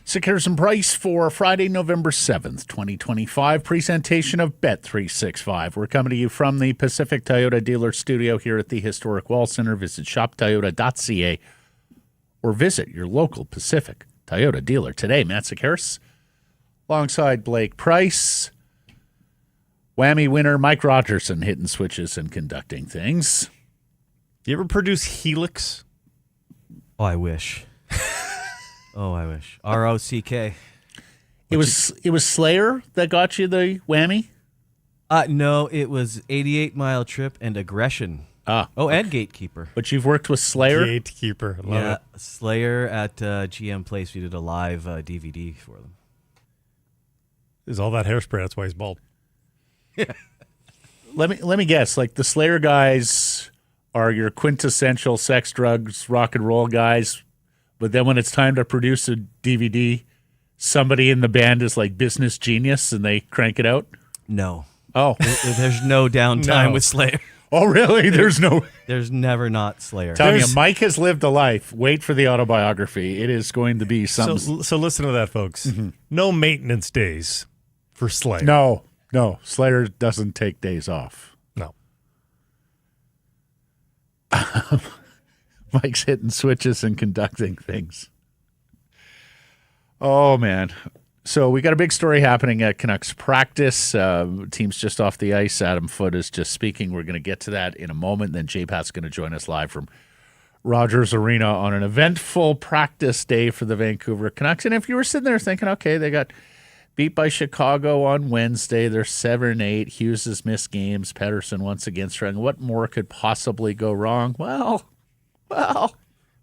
Secures and price for Friday, November 7th, 2025. Presentation of Bet365. We're coming to you from the Pacific Toyota Dealer Studio here at the Historic Wall Center. Visit shoptoyota.ca or visit your local Pacific Toyota dealer today. Matt Sekeres alongside Blake Price. Whammy winner Mike Rogerson hitting switches and conducting things. You ever produce Helix? Oh, I wish. Oh, I wish. ROCK. It was Slayer that got you the whammy? No, it was 88 Mile Trip and Aggression. And Gatekeeper. But you've worked with Slayer? Gatekeeper. Love it. Slayer at GM Place. We did a live DVD for them. There's all that hairspray. That's why he's bald. Let me guess. Like the Slayer guys are your quintessential sex, drugs, rock and roll guys. But then when it's time to produce a DVD, somebody in the band is like business genius and they crank it out? No. Oh. There's no downtime with Slayer. Oh, really? There's never not Slayer. Tell you, Mike has lived a life. Wait for the autobiography. It is going to be something. So listen to that, folks. Mm-hmm. No maintenance days for Slayer. No. Slayer doesn't take days off. No. Mike's hitting switches and conducting things. Oh, man. So we got a big story happening at Canucks practice. Team's just off the ice. Adam Foote is just speaking. We're going to get to that in a moment. Then J-Pat's going to join us live from Rogers Arena on an eventful practice day for the Vancouver Canucks. And if you were sitting there thinking, okay, they got beat by Chicago on Wednesday. They're 7-8. Hughes has missed games. Paterson once again struggling. What more could possibly go wrong? Well,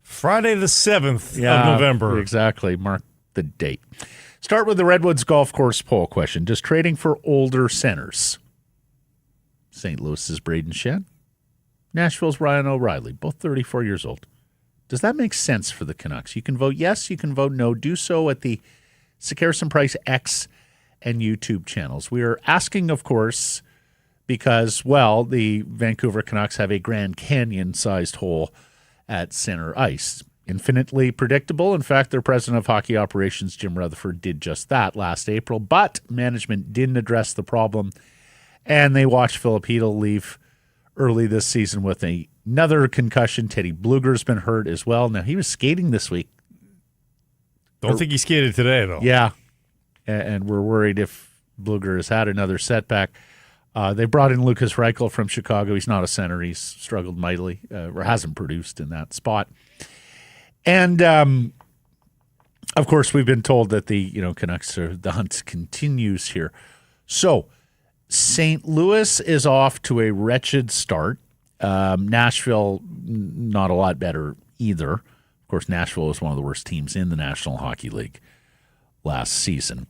Friday the 7th of November. Exactly. Mark the date. Start with the Redwoods Golf Course poll question. Does trading for older centers, St. Louis's Brayden Schenn, Nashville's Ryan O'Reilly, both 34 years old, does that make sense for the Canucks? You can vote yes, you can vote no. Do so at the Sekeres and Price X and YouTube channels. We are asking, of course, because, well, the Vancouver Canucks have a Grand Canyon-sized hole at center ice. Infinitely predictable. In fact, their president of hockey operations, Jim Rutherford, did just that last April, but management didn't address the problem, and they watched Filipino leave early this season with another concussion. Teddy Bluger's been hurt as well. Now, he was skating this week. Don't think he skated today, though. Yeah, and we're worried if Bluger has had another setback. They brought in Lucas Reichel from Chicago. He's not a center. He's struggled mightily, or hasn't produced in that spot. And, of course, we've been told that the Canucks the hunt continues here. So St. Louis is off to a wretched start. Nashville, not a lot better either. Of course, Nashville was one of the worst teams in the National Hockey League last season.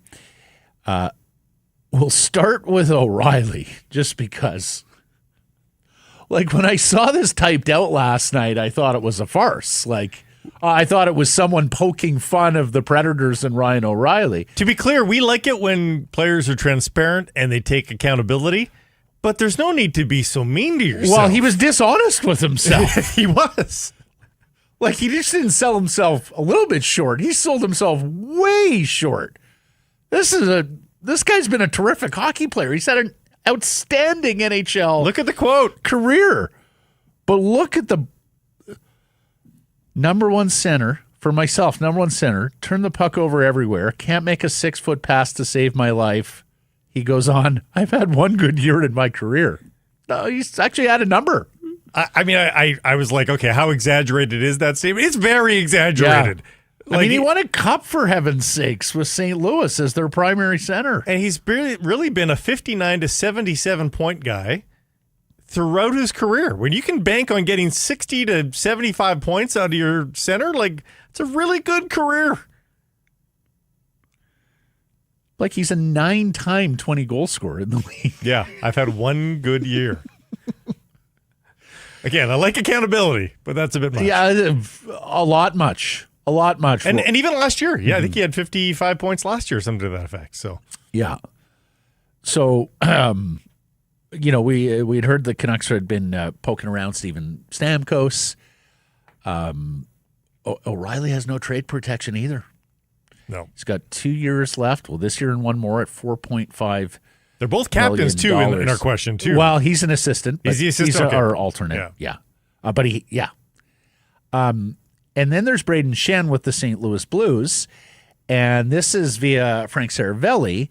We'll start with O'Reilly, just because. Like, when I saw this typed out last night, I thought it was a farce. Like, I thought it was someone poking fun of the Predators and Ryan O'Reilly. To be clear, we like it when players are transparent and they take accountability, but there's no need to be so mean to yourself. Well, he was dishonest with himself. He was. Like, he just didn't sell himself a little bit short. He sold himself way short. This guy's been a terrific hockey player. He's had an outstanding NHL look at the quote career. But look at the number one center, for myself, number one center, turn the puck over everywhere, can't make a 6-foot pass to save my life. He goes on, I've had one good year in my career. No, he's actually had a number. I was like, okay, how exaggerated is that statement? It's very exaggerated. Yeah. Like, he won a cup, for heaven's sakes, with St. Louis as their primary center. And he's really been a 59 to 77 point guy throughout his career. When you can bank on getting 60 to 75 points out of your center, like, it's a really good career. Like he's a 9-time 20-goal scorer in the league. Yeah, I've had one good year. Again, I like accountability, but that's a bit much. Yeah, a lot much. And even last year, I think he had 55 points last year, something to that effect. So yeah. So, we'd heard the Canucks had been poking around Steven Stamkos. O'Reilly has no trade protection either. No. He's got 2 years left. Well, this year and one more at $4.5. They're both captains, too, in our question, too. Well, he's an assistant. Is he assistant? He's Okay. our alternate. Yeah. And then there's Brayden Schenn with the St. Louis Blues. And this is via Frank Saravelli,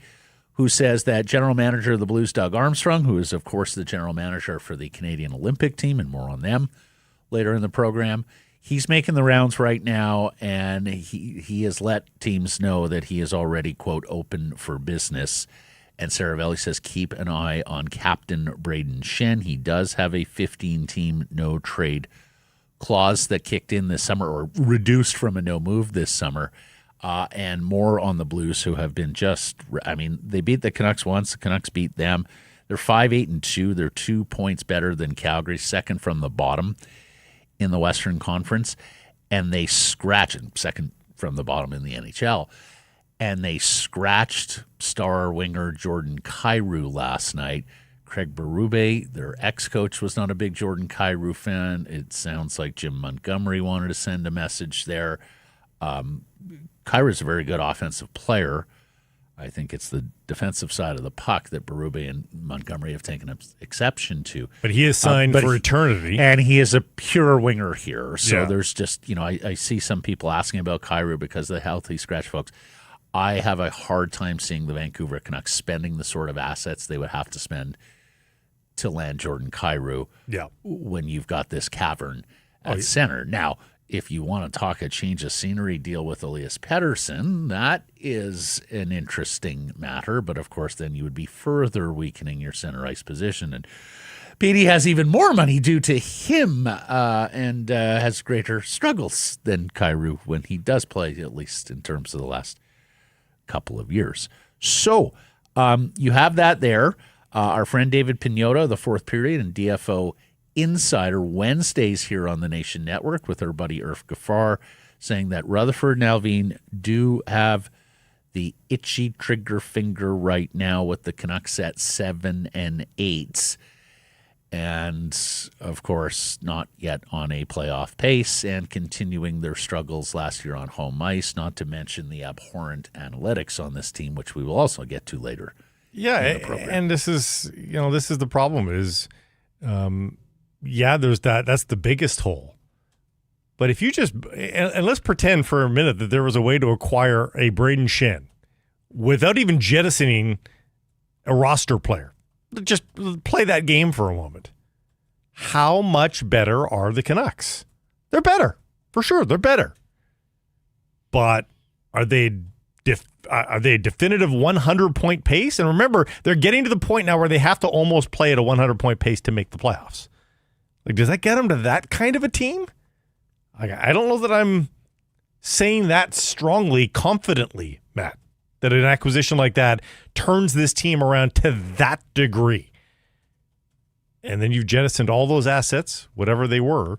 who says that general manager of the Blues, Doug Armstrong, who is, of course, the general manager for the Canadian Olympic team, and more on them later in the program, he's making the rounds right now, and he has let teams know that he is already, quote, open for business. And Saravelli says, keep an eye on Captain Brayden Schenn. He does have a 15-team no-trade clause that kicked in this summer, or reduced from a no-move this summer. And more on the Blues, who have been they beat the Canucks once. The Canucks beat them. They're 5-8-2. They're 2 points better than Calgary, second from the bottom in the Western Conference. And they second from the bottom in the NHL. And they scratched star winger Jordan Kyrou last night. Craig Berube, their ex-coach, was not a big Jordan Kyrou fan. It sounds like Jim Montgomery wanted to send a message there. Kyrou's a very good offensive player. I think it's the defensive side of the puck that Berube and Montgomery have taken exception to. But he is signed for eternity. And he is a pure winger here. So Yeah. there's just, I see some people asking about Kyrou because of the healthy scratch folks. I have a hard time seeing the Vancouver Canucks spending the sort of assets they would have to spend to land Jordan Kyrou when you've got this cavern at center. Now, if you want to talk a change of scenery deal with Elias Paterson, that is an interesting matter. But, of course, then you would be further weakening your center ice position. And Petey has even more money due to him and has greater struggles than Kyrou when he does play, at least in terms of the last couple of years. So you have that there. Our friend David Pagnotta, the fourth period, and DFO Insider Wednesdays here on the Nation Network with our buddy Irf Gaffar, saying that Rutherford and Alvin do have the itchy trigger finger right now with the Canucks at 7-8. And, of course, not yet on a playoff pace and continuing their struggles last year on home ice, not to mention the abhorrent analytics on this team, which we will also get to later. Yeah, and this is the problem is, there's that. That's the biggest hole. But if you and let's pretend for a minute that there was a way to acquire a Brayden Schenn without even jettisoning a roster player. Just play that game for a moment. How much better are the Canucks? They're better. For sure, they're better. But are they a definitive 100-point pace? And remember, they're getting to the point now where they have to almost play at a 100-point pace to make the playoffs. Like, does that get them to that kind of a team? I don't know that I'm saying that strongly, confidently, Matt, that an acquisition like that turns this team around to that degree. And then you've jettisoned all those assets, whatever they were,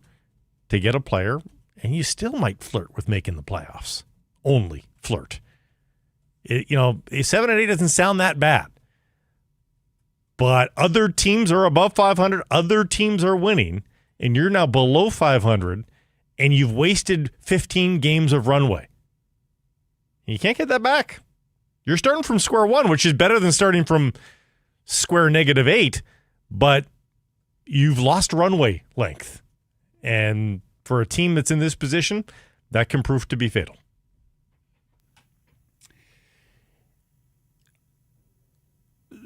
to get a player, and you still might flirt with making the playoffs. Only flirt. 7-8 doesn't sound that bad. But other teams are above 500, other teams are winning, and you're now below 500, and you've wasted 15 games of runway. You can't get that back. You're starting from square one, which is better than starting from square -8, but you've lost runway length. And for a team that's in this position, that can prove to be fatal.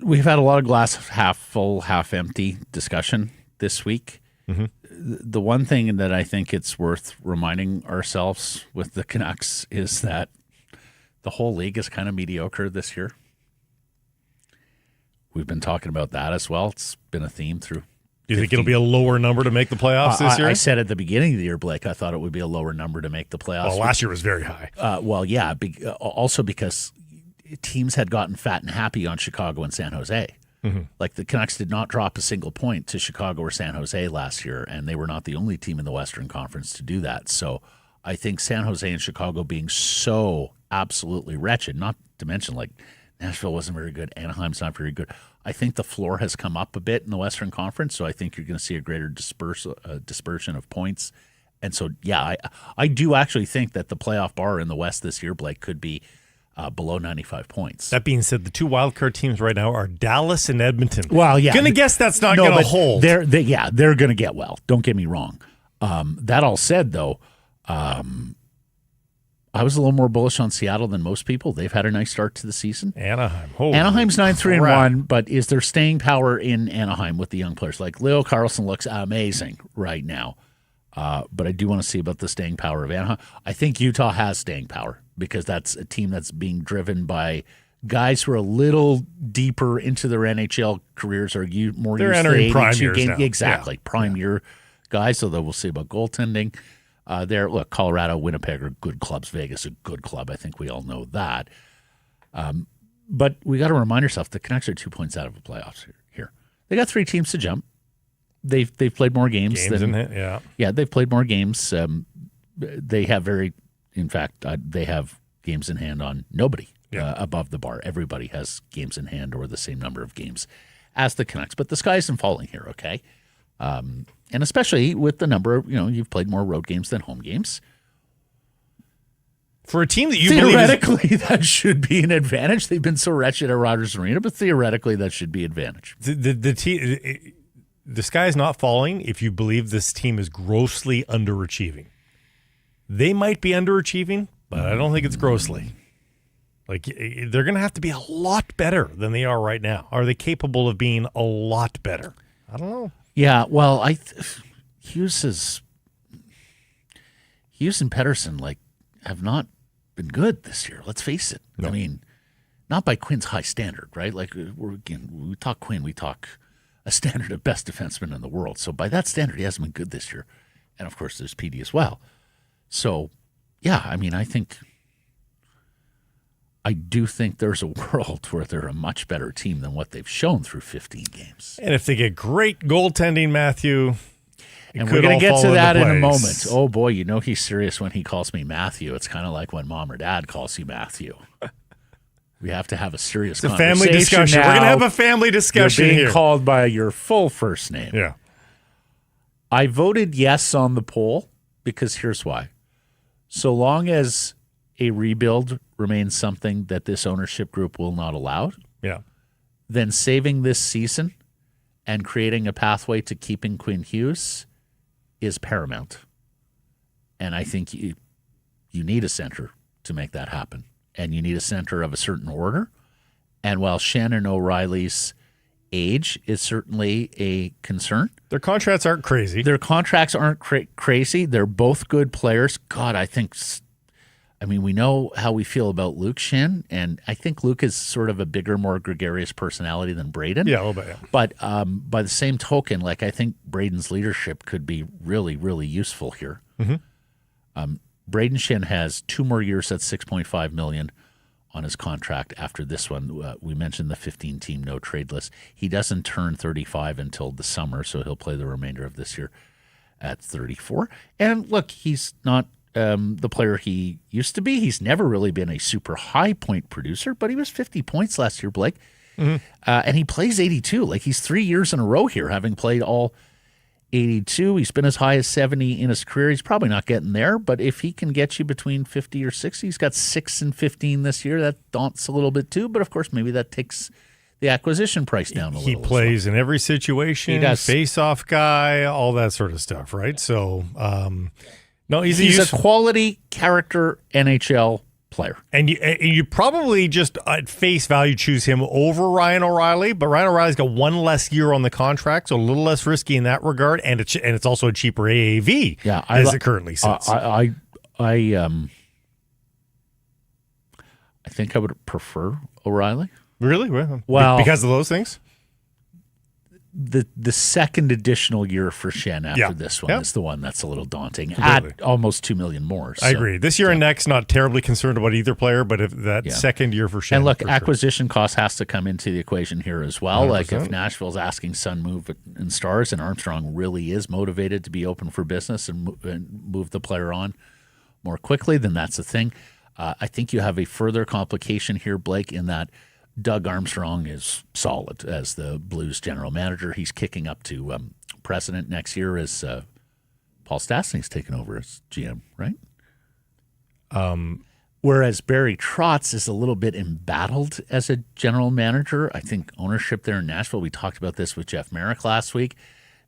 We've had a lot of glass half full, half empty discussion this week. Mm-hmm. The one thing that I think it's worth reminding ourselves with the Canucks is that the whole league is kind of mediocre this year. We've been talking about that as well. It's been a theme through. Do you think it'll be a lower number to make the playoffs this year? I said at the beginning of the year, Blake, I thought it would be a lower number to make the playoffs. Well, last year was very high. Also because teams had gotten fat and happy on Chicago and San Jose. Like the Canucks did not drop a single point to Chicago or San Jose last year, and they were not the only team in the Western Conference to do that. So I think San Jose and Chicago being so absolutely wretched, not to mention like Nashville wasn't very good, Anaheim's not very good. I think the floor has come up a bit in the Western Conference, so I think you're going to see a greater dispersion of points. And so, yeah, I do actually think that the playoff bar in the West this year, Blake, could be below 95 points. That being said, the two wildcard teams right now are Dallas and Edmonton. Well, yeah. Going to guess that's not going to hold. They're going to get well. Don't get me wrong. That all said, though, I was a little more bullish on Seattle than most people. They've had a nice start to the season. Anaheim's 9-3-1, but is there staying power in Anaheim with the young players? Like Leo Carlson looks amazing right now. But I do want to see about the staying power of Anaheim. I think Utah has staying power because that's a team that's being driven by guys who are a little deeper into their NHL careers, are more They're used entering to prime 82 years games. now. Exactly, prime year guys. Although we'll see about goaltending. Look, Colorado, Winnipeg are good clubs. Vegas a good club. I think we all know that. But we got to remind ourselves the Canucks are 2 points out of the playoffs here. They got 3 teams to jump. They've played more games than they've played more games. They have they have games in hand on nobody above the bar. Everybody has games in hand or the same number of games as the Canucks. But the sky isn't falling here, okay? And especially with the number of, you've played more road games than home games. For a team that you theoretically, that should be an advantage. They've been so wretched at Rogers Arena, but theoretically, that should be an advantage. The sky is not falling if you believe this team is grossly underachieving. They might be underachieving, but I don't think it's grossly. Like, they're going to have to be a lot better than they are right now. Are they capable of being a lot better? I don't know. Yeah, well, Hughes and Paterson have not been good this year. Let's face it. No. I mean, not by Quinn's high standard, right? Like we talk Quinn, we talk a standard of best defenseman in the world. So by that standard, he hasn't been good this year. And of course, there's PD as well. So, yeah, I mean, I do think there's a world where they're a much better team than what they've shown through 15 games. And if they get great goaltending, Matthew, and we're going to get to that in a moment. Oh, boy, he's serious when he calls me Matthew. It's kind of like when mom or dad calls you Matthew. We have to have a serious conversation. Family discussion. Now. We're going to have a family discussion You're being here. called by your full first name. Yeah. I voted yes on the poll because here's why. So long as a rebuild remains something that this ownership group will not allow, then saving this season and creating a pathway to keeping Quinn Hughes is paramount. And I think you need a center to make that happen. And you need a center of a certain order. And while Schenn and O'Reilly's age is certainly a concern, their contracts aren't crazy. Crazy. They're both good players. God, we know how we feel about Luke Schenn, and I think Luke is sort of a bigger, more gregarious personality than Brayden. Yeah, a little bit. Yeah. But by the same token, I think Brayden's leadership could be really, really useful here. Mm-hmm. Brayden Schenn has 2 more years at $6.5 million on his contract after this one. We mentioned the 15-team no-trade list. He doesn't turn 35 until the summer, so he'll play the remainder of this year at 34. And look, he's not the player he used to be. He's never really been a super high point producer, but he was 50 points last year, Blake. Mm-hmm. And he plays 82. He's 3 years in a row here, having played all 82. He's been as high as 70 in his career. He's probably not getting there, but if he can get you between 50 or 60, he's got 6 and 15 this year. That daunts a little bit too, but of course maybe that takes the acquisition price down a little. He plays in every situation. He does. Face-off guy, all that sort of stuff, right? So, no, he's a quality character NHL player. And you probably just at face value choose him over Ryan O'Reilly, but Ryan O'Reilly's got 1 less year on the contract, so a little less risky in that regard, and it's also a cheaper AAV as it currently sits. I think I would prefer O'Reilly. Really? Well, because of those things? the second additional year for Schenn after this one is the one that's a little daunting. At almost $2 million more. So, I agree. This year and next, not terribly concerned about either player, but if that second year for Schenn. And look, acquisition cost has to come into the equation here as well. 100%. Like if Nashville's asking Sun move and Stars, and Armstrong really is motivated to be open for business and move the player on more quickly, then that's the thing. I think you have a further complication here, Blake, in that Doug Armstrong is solid as the Blues general manager. He's kicking up to president next year as Paul Stastny's taken over as GM, right? Whereas Barry Trotz is a little bit embattled as a general manager. I think ownership there in Nashville, we talked about this with Jeff Merrick last week,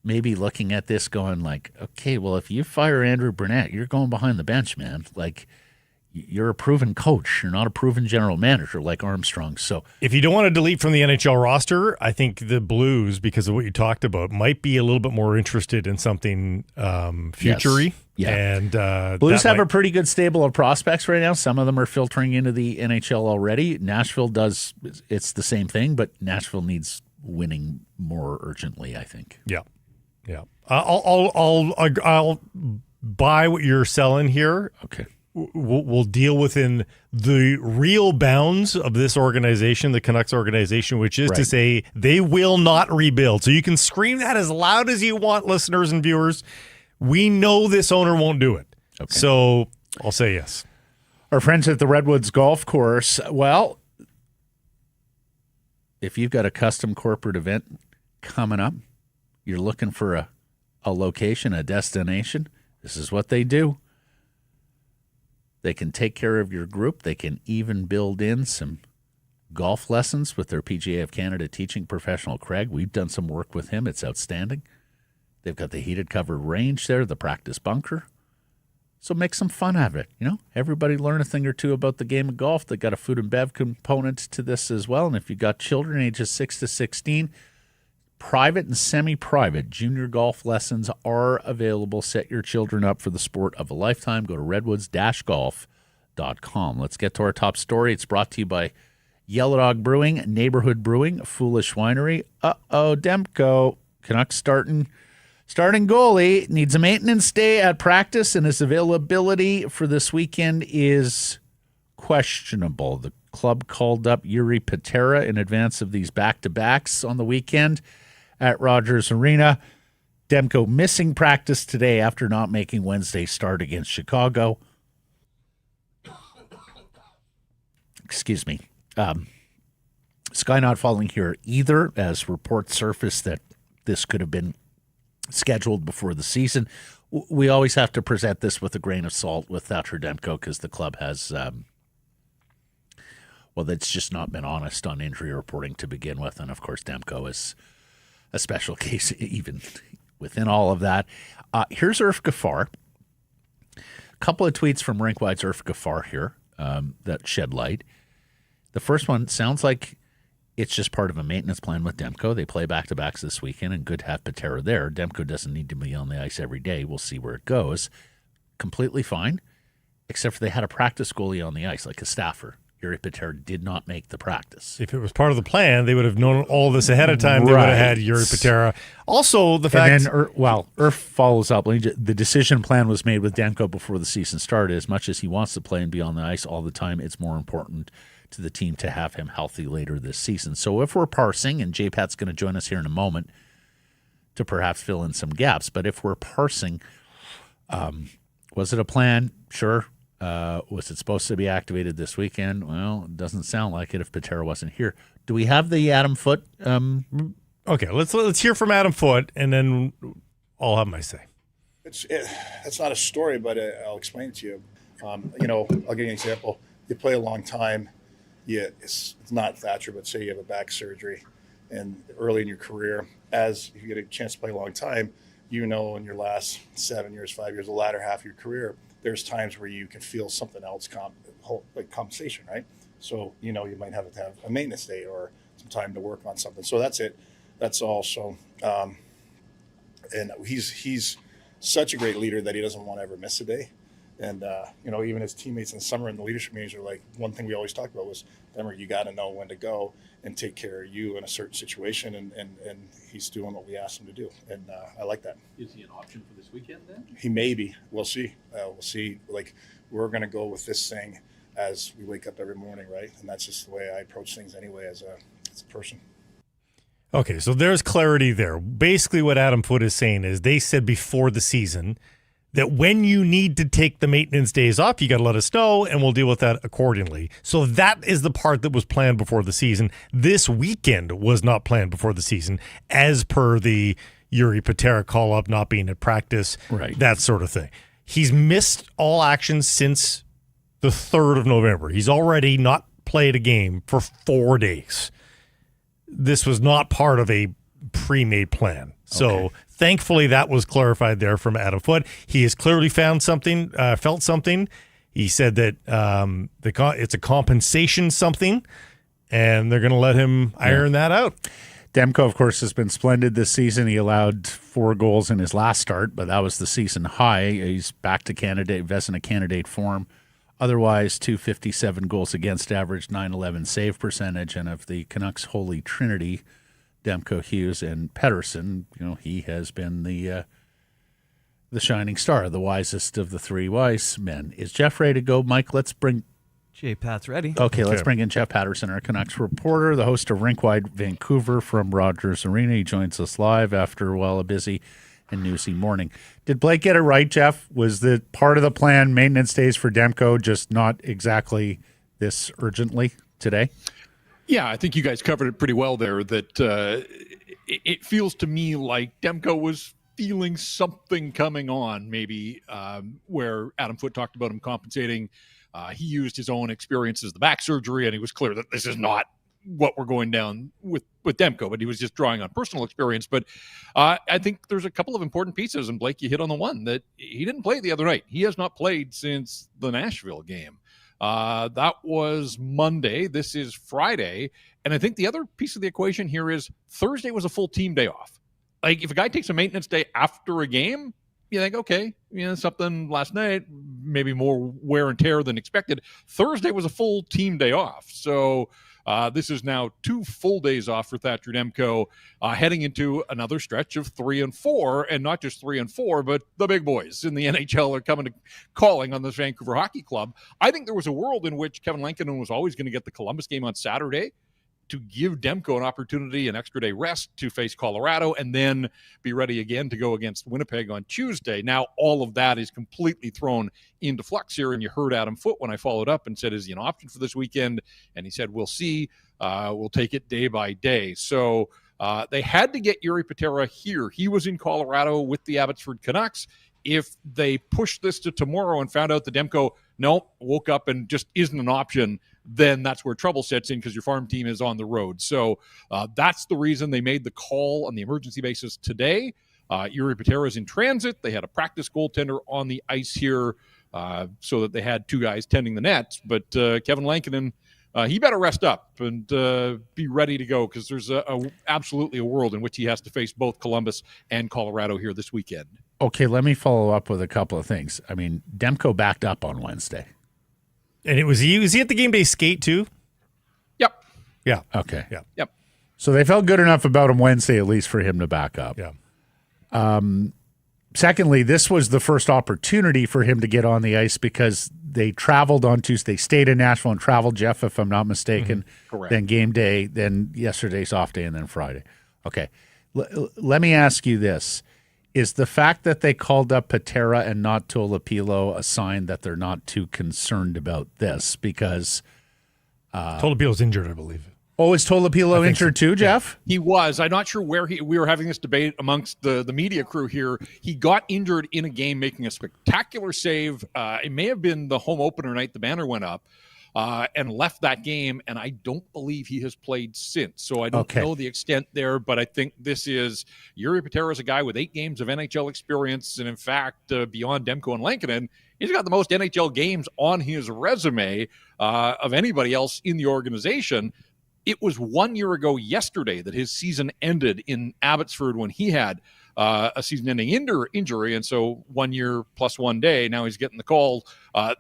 maybe looking at this going like, okay, well, if you fire Andrew Burnett, you're going behind the bench, man. Like, you're a proven coach. You're not a proven general manager like Armstrong. So if you don't want to delete from the NHL roster, I think the Blues, because of what you talked about, might be a little bit more interested in something future-y. Yes. Yeah. And Blues have a pretty good stable of prospects right now. Some of them are filtering into the NHL already. Nashville does. It's the same thing, but Nashville needs winning more urgently, I think. Yeah. Yeah. I'll buy what you're selling here. Okay. We'll deal within the real bounds of this organization, the Canucks organization, which is to say they will not rebuild. So you can scream that as loud as you want, listeners and viewers. We know this owner won't do it. Okay. So I'll say yes. Our friends at the Redwoods Golf Course, well, if you've got a custom corporate event coming up, you're looking for a location, a destination, this is what they do. They can take care of your group. They can even build in some golf lessons with their PGA of Canada teaching professional, Craig. We've done some work with him. It's outstanding. They've got the heated covered range there, the practice bunker. So make some fun out of it. You know, everybody learn a thing or two about the game of golf. They got a food and bev component to this as well. And if you've got children ages 6 to 16, private and semi-private junior golf lessons are available. Set your children up for the sport of a lifetime. Go to redwoods-golf.com. Let's get to our top story. It's brought to you by Yellow Dog Brewing, Neighborhood Brewing, Foolish Winery. Demko, Canucks starting goalie, needs a maintenance day at practice, and his availability for this weekend is questionable. The club called up Jiri Patera in advance of these back-to-backs on the weekend at Rogers Arena. Demko missing practice today after not making Wednesday's start against Chicago. Excuse me. Sky not falling here either, as reports surface that this could have been scheduled before the season. We always have to present this with a grain of salt with Thatcher Demko because the club has, it's just not been honest on injury reporting to begin with. And, of course, Demko is a special case even within all of that. Here's Irf Gaffar. A couple of tweets from RinkWide's Irf Gaffar here that shed light. The first one sounds like it's just part of a maintenance plan with Demko. They play back-to-backs this weekend, and good to have Patera there. Demko doesn't need to be on the ice every day. We'll see where it goes. Completely fine, except for they had a practice goalie on the ice, like a staffer. Jiri Patera did not make the practice. If it was part of the plan, they would have known all this ahead of time. They would have had Jiri Patera. Also, the fact... And then, Irf follows up. The decision plan was made with Demko before the season started. As much as he wants to play and be on the ice all the time, it's more important to the team to have him healthy later this season. So if we're parsing, and J-Pat's going to join us here in a moment to perhaps fill in some gaps, but if we're parsing, was it a plan? Sure. Was it supposed to be activated this weekend? Well, it doesn't sound like it if Patera wasn't here. Do we have the Adam Foote? Okay, let's hear from Adam Foote, and then I'll have my say. It's not a story, but I'll explain it to you. I'll give you an example. You play a long time. It's not Thatcher, but say you have a back surgery, and early in your career, if you get a chance to play a long time, in your last 7 years, 5 years, the latter half of your career, there's times where you can feel something else, like compensation, right? So, you might have to have a maintenance day or some time to work on something. So that's it. That's all. So, and he's such a great leader that he doesn't want to ever miss a day. And, even his teammates in the summer in the leadership meetings are like, one thing we always talked about was, Demmer, you got to know when to go and take care of you in a certain situation. And he's doing what we asked him to do. And I like that. Is he an option for this weekend then? He may be. We'll see. We'll see. Like, we're going to go with this thing as we wake up every morning, right? And that's just the way I approach things anyway as a person. Okay, so there's clarity there. Basically what Adam Foote is saying is they said before the season that when you need to take the maintenance days off, you got to let us know, and we'll deal with that accordingly. So that is the part that was planned before the season. This weekend was not planned before the season, as per the Jiri Patera call-up not being at practice, right, that sort of thing. He's missed all action since the 3rd of November. He's already not played a game for 4 days. This was not part of a pre-made plan. So thankfully that was clarified there from Adam Foote. He has clearly found something, felt something. He said that it's a compensation something, and they're going to let him iron that out. Demko, of course, has been splendid this season. He allowed 4 goals in his last start, but that was the season high. He's back to Vezina candidate form. Otherwise, 257 goals against average, 911 save percentage, and of the Canucks' holy trinity, Demko, Hughes, and Paterson, he has been the shining star, the wisest of the 3 wise men. Is Jeff ready to go, Mike? Let's bring Pat's ready. Okay, let's bring in Jeff Paterson, our Canucks reporter, the host of RinkWide Vancouver from Rogers Arena. He joins us live after a busy and newsy morning. Did Blake get it right, Jeff? Was the part of the plan maintenance days for Demko, just not exactly this urgently today? Yeah, I think you guys covered it pretty well there, that it feels to me like Demko was feeling something coming on, maybe where Adam Foote talked about him compensating. He used his own experience as the back surgery, and he was clear that this is not what we're going down with Demko, but he was just drawing on personal experience. But I think there's a couple of important pieces, and Blake, you hit on the one, that he didn't play the other night. He has not played since the Nashville game. That was Monday. This is Friday. And I think the other piece of the equation here is Thursday was a full team day off. Like, if a guy takes a maintenance day after a game, you think, okay, something last night, maybe more wear and tear than expected. Thursday was a full team day off. So this is now 2 full days off for Thatcher Demko, heading into another stretch of 3 and 4, and not just 3 and 4, but the big boys in the NHL are calling on this Vancouver Hockey Club. I think there was a world in which Kevin Lankinen was always going to get the Columbus game on Saturday to give Demko an opportunity, an extra day rest to face Colorado, and then be ready again to go against Winnipeg on Tuesday. Now, all of that is completely thrown into flux here, and you heard Adam Foote when I followed up and said, is he an option for this weekend? And he said, we'll see. We'll take it day by day. So they had to get Jiri Patera here. He was in Colorado with the Abbotsford Canucks. If they pushed this to tomorrow and found out that Demko, woke up and just isn't an option, then that's where trouble sets in, because your farm team is on the road. So that's the reason they made the call on the emergency basis today. Jiri Patera is in transit. They had a practice goaltender on the ice here so that they had 2 guys tending the nets. But Kevin Lankinen, he better rest up and be ready to go, because there's absolutely a world in which he has to face both Columbus and Colorado here this weekend. Okay, let me follow up with a couple of things. I mean, Demko backed up on Wednesday. And was he at the game day skate too? Yep. Yeah. Okay. Yeah. Yep. So they felt good enough about him Wednesday, at least, for him to back up. Yeah. Secondly, this was the first opportunity for him to get on the ice, because they traveled on Tuesday, stayed in Nashville and traveled, Jeff, if I'm not mistaken. Correct. Then game day, then yesterday's off day, and then Friday. Okay. Let me ask you this. Is the fact that they called up Patera and not Tolopilo a sign that they're not too concerned about this? Because Tolopilo's injured, I believe. Oh, is Tolopilo injured too, Jeff? He was. I'm not sure where we were having this debate amongst the media crew here. He got injured in a game making a spectacular save. It may have been the home opener night the banner went up, and left that game, and I don't believe he has played since. So I don't know the extent there, but I think this is Jiri Patera is a guy with 8 games of NHL experience, and in fact, beyond Demko and Lankinen, he's got the most NHL games on his resume of anybody else in the organization. It was 1 year ago yesterday that his season ended in Abbotsford when he had a season-ending injury, and so 1 year plus 1 day. Now he's getting the call.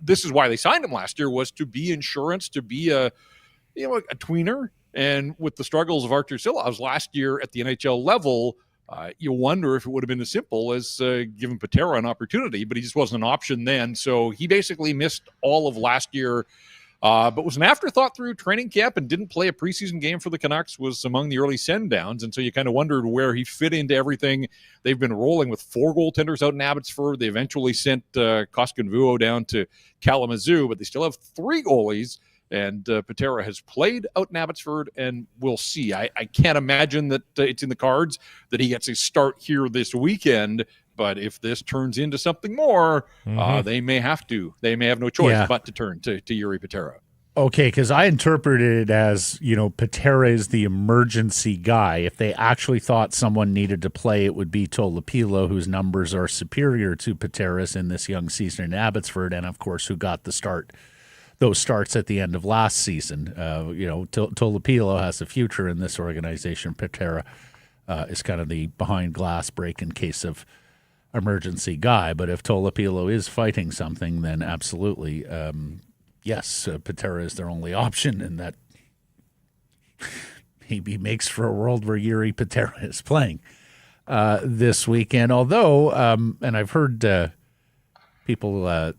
This is why they signed him last year, was to be insurance, to be a tweener. And with the struggles of Artur Silovs last year at the NHL level, you wonder if it would have been as simple as giving Patera an opportunity, but he just wasn't an option then. So he basically missed all of last year. But was an afterthought through training camp and didn't play a preseason game for the Canucks, was among the early send-downs. And so you kind of wondered where he fit into everything. They've been rolling with 4 goaltenders out in Abbotsford. They eventually sent Koskinen-Vuo down to Kalamazoo, but they still have 3 goalies. And Patera has played out in Abbotsford, and we'll see. I can't imagine that it's in the cards that he gets a start here this weekend. But if this turns into something more, they may have to. They may have no choice but to turn to Jiri Patera. Okay, because I interpreted it as, Patera is the emergency guy. If they actually thought someone needed to play, it would be Tolopilo, whose numbers are superior to Patera's in this young season in Abbotsford, and of course, who got those starts at the end of last season. Tolopilo has a future in this organization. Patera is kind of the behind glass break in case of emergency guy, but if Tolopilo is fighting something, then absolutely, yes, Patera is their only option, and that maybe makes for a world where Jiri Patera is playing this weekend. Although, and I've heard people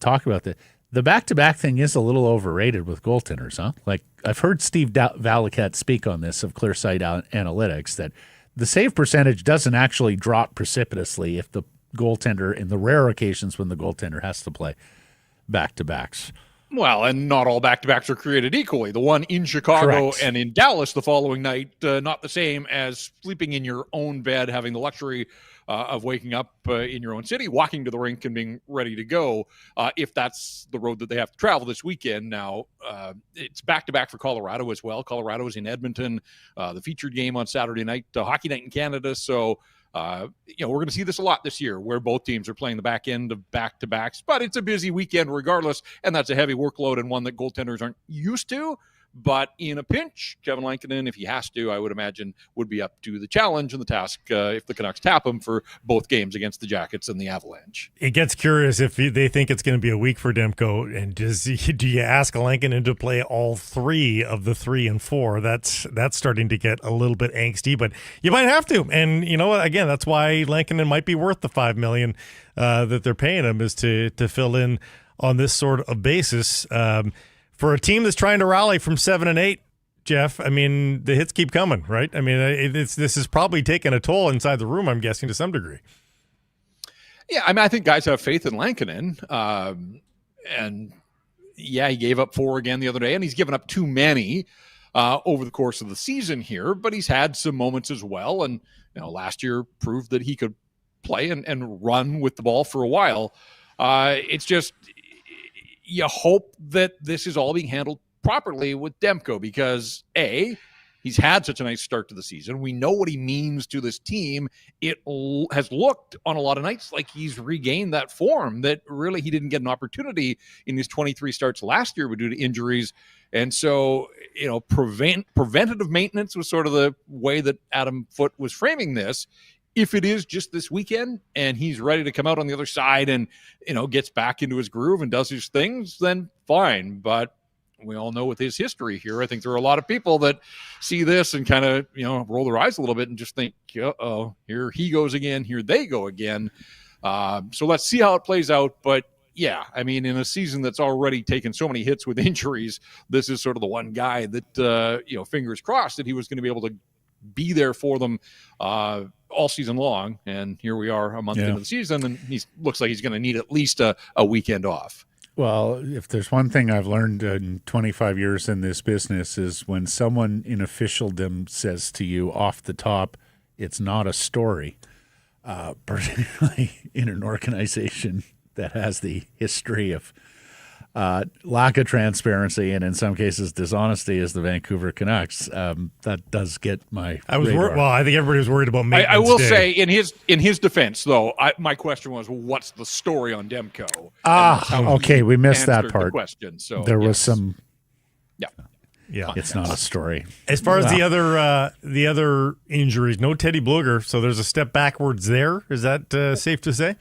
talk about the back-to-back thing is a little overrated with goaltenders, huh? Like, I've heard Steve Valiquette speak on this of Clearsight Analytics, that the save percentage doesn't actually drop precipitously if the goaltender, in the rare occasions when the goaltender has to play back-to-backs. Well, and not all back-to-backs are created equally. The one in Chicago and in Dallas the following night, not the same as sleeping in your own bed, having the luxury of waking up in your own city, walking to the rink and being ready to go, if that's the road that they have to travel this weekend. Now, it's back-to-back for Colorado as well. Colorado is in Edmonton, the featured game on Saturday night, Hockey Night in Canada. So, we're going to see this a lot this year, where both teams are playing the back end of back-to-backs. But it's a busy weekend regardless, and that's a heavy workload and one that goaltenders aren't used to. But in a pinch, Kevin Lankinen, if he has to, I would imagine, would be up to the challenge and the task if the Canucks tap him for both games against the Jackets and the Avalanche. It gets curious if they think it's going to be a week for Demko. And do you ask Lankinen to play all 3 of the 3 and 4? That's starting to get a little bit angsty, but you might have to. And, again, that's why Lankinen might be worth the $5 million that they're paying him, is to fill in on this sort of basis. For a team that's trying to rally from 7-8, Jeff, I mean, the hits keep coming, right? I mean, this is probably taking a toll inside the room, I'm guessing, to some degree. Yeah, I mean, I think guys have faith in Lankinen. And, he gave up 4 again the other day, and he's given up too many over the course of the season here, but he's had some moments as well. And, last year proved that he could play and run with the ball for a while. It's just, you hope that this is all being handled properly with Demko, because he's had such a nice start to the season. We know what he means to this team. It has looked on a lot of nights like he's regained that form that really he didn't get an opportunity in his 23 starts last year due to injuries. And so, preventative maintenance was sort of the way that Adam Foote was framing this. If it is just this weekend and he's ready to come out on the other side and, gets back into his groove and does his things, then fine. But we all know with his history here, I think there are a lot of people that see this and kind of, roll their eyes a little bit and just think, here he goes again, here they go again. So let's see how it plays out. But yeah, I mean, in a season that's already taken so many hits with injuries, this is sort of the one guy that, fingers crossed that he was going to be able to be there for them all season long. And here we are a month into the season, and he looks like he's going to need at least a weekend off. Well, if there's one thing I've learned in 25 years in this business, is when someone in officialdom says to you off the top, it's not a story, particularly in an organization that has the history of lack of transparency and in some cases dishonesty as the Vancouver Canucks. That does get my radar. I think everybody was worried about maintenance. I will say in his defense, though, my question was, what's the story on Demko? Okay, we missed that part. The question. So there was some. Yeah. Yeah, it's not a story. As far as the other injuries, no Teddy Bluger, so there's a step backwards there. Is that safe to say?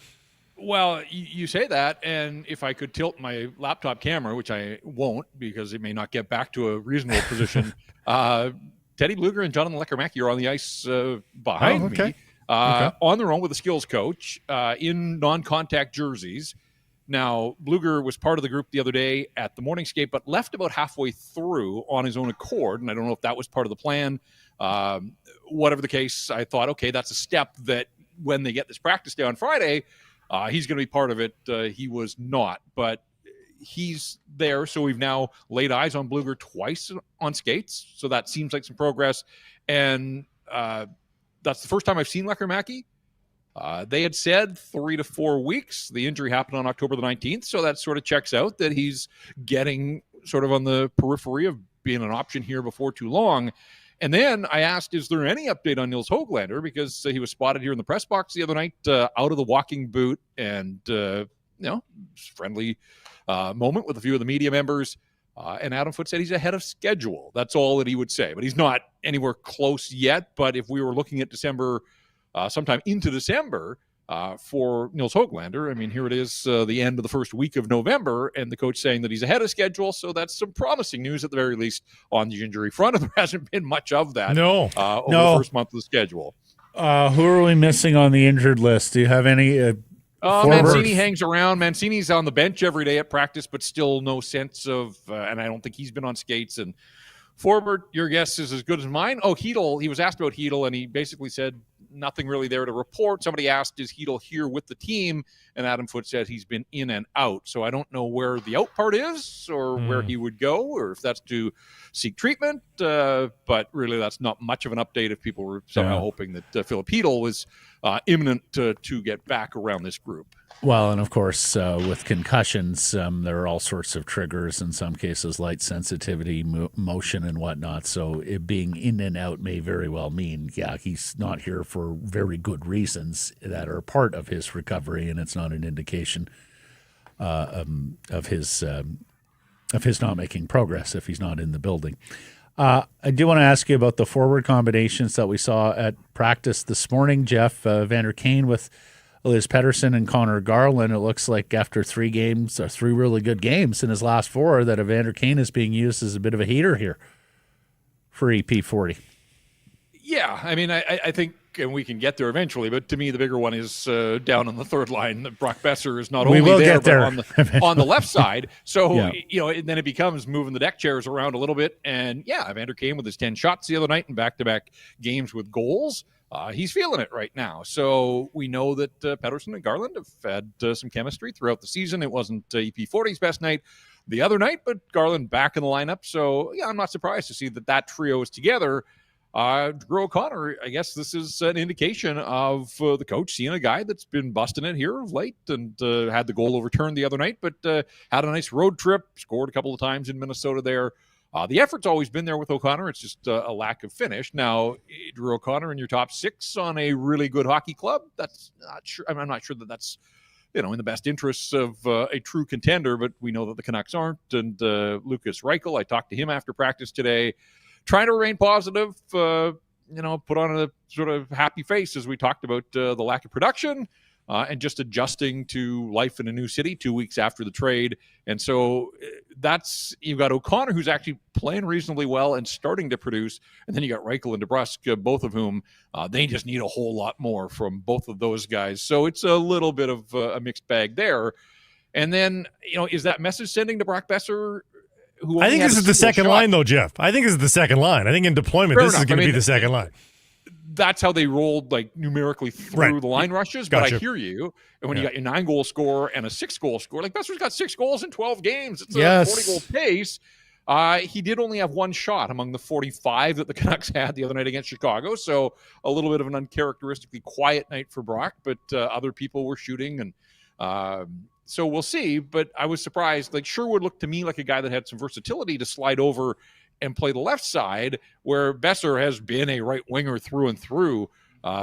Well, you say that, and if I could tilt my laptop camera, which I won't because it may not get back to a reasonable position, Teddy Bluger and Jonathan Lekkerimäki are on the ice behind me, on their own with a skills coach in non-contact jerseys. Now, Bluger was part of the group the other day at the morning skate, but left about halfway through on his own accord, and I don't know if that was part of the plan. Whatever the case, I thought, okay, that's a step that when they get this practice day on Friday, he's going to be part of it. He was not, but he's there. So we've now laid eyes on Bluger twice on skates. So that seems like some progress. And that's the first time I've seen Lekkerimäki. They had said 3 to 4 weeks. The injury happened on October the 19th. So that sort of checks out that he's getting sort of on the periphery of being an option here before too long. And then I asked, is there any update on Nils Höglander? Because he was spotted here in the press box the other night out of the walking boot and, friendly moment with a few of the media members. And Adam Foote said he's ahead of schedule. That's all that he would say. But he's not anywhere close yet. But if we were looking at December, sometime into December for Nils Höglander, I mean, here it is, the end of the first week of November, and the coach saying that he's ahead of schedule. So that's some promising news at the very least on the injury front. There hasn't been much of that over the first month of the schedule. Who are we missing on the injured list? Do you have any? Mancini hangs around. Mancini's on the bench every day at practice, but still no sense of, and I don't think he's been on skates. And forward, your guess is as good as mine. Oh, Hedl, he was asked about Hedl, and he basically said nothing really there to report. Somebody asked, is Hedl here with the team? And Adam Foote said he's been in and out. So I don't know where the out part is or where he would go or if that's to seek treatment. But really, that's not much of an update if people were somehow hoping that Philip Hedl was imminent to get back around this group. Well, and of course, with concussions, there are all sorts of triggers, in some cases, light sensitivity, motion, and whatnot. So it being in and out may very well mean, he's not here for very good reasons that are part of his recovery, and it's not an indication of his not making progress if he's not in the building. I do want to ask you about the forward combinations that we saw at practice this morning, Jeff. Vander Kane with Elias Paterson and Connor Garland. It looks like after 3 games, or 3 really good games in his last 4, that Evander Kane is being used as a bit of a heater here for EP40. Yeah, I mean, I think, and we can get there eventually, but to me, the bigger one is down on the third line. Brock Boeser is not only there, but on the left side. So, and then it becomes moving the deck chairs around a little bit. And Evander Kane with his 10 shots the other night and back-to-back games with goals. He's feeling it right now. So we know that Paterson and Garland have had some chemistry throughout the season. It wasn't EP40's best night the other night, but Garland back in the lineup. So, I'm not surprised to see that trio is together. Drew O'Connor, I guess this is an indication of the coach seeing a guy that's been busting it here of late and had the goal overturned the other night, but had a nice road trip, scored a couple of times in Minnesota there. The effort's always been there with O'Connor. It's just a lack of finish. Now, Drew O'Connor in your top 6 on a really good hockey club, that's not sure. I'm not sure that that's, in the best interests of a true contender, but we know that the Canucks aren't. And Lucas Reichel, I talked to him after practice today, trying to remain positive, put on a sort of happy face as we talked about the lack of production and just adjusting to life in a new city 2 weeks after the trade. And so you've got O'Connor, who's actually playing reasonably well and starting to produce. And then you got Reichel and DeBrusk, both of whom they just need a whole lot more from both of those guys. So it's a little bit of a mixed bag there. And then, is that message sending to Brock Boeser? I think this is the second line, though, Jeff. I think this is the second line. I think in deployment, this is going to be the second line. That's how they rolled, numerically through the line rushes. Gotcha. But I hear you. And when you got your 9-goal scorer and a 6-goal scorer, Boeser's got 6 goals in 12 games. It's a 40-goal pace. He did only have 1 shot among the 45 that the Canucks had the other night against Chicago. So a little bit of an uncharacteristically quiet night for Brock, but other people were shooting and so we'll see, but I was surprised. Sherwood looked to me like a guy that had some versatility to slide over and play the left side, where Boeser has been a right winger through and through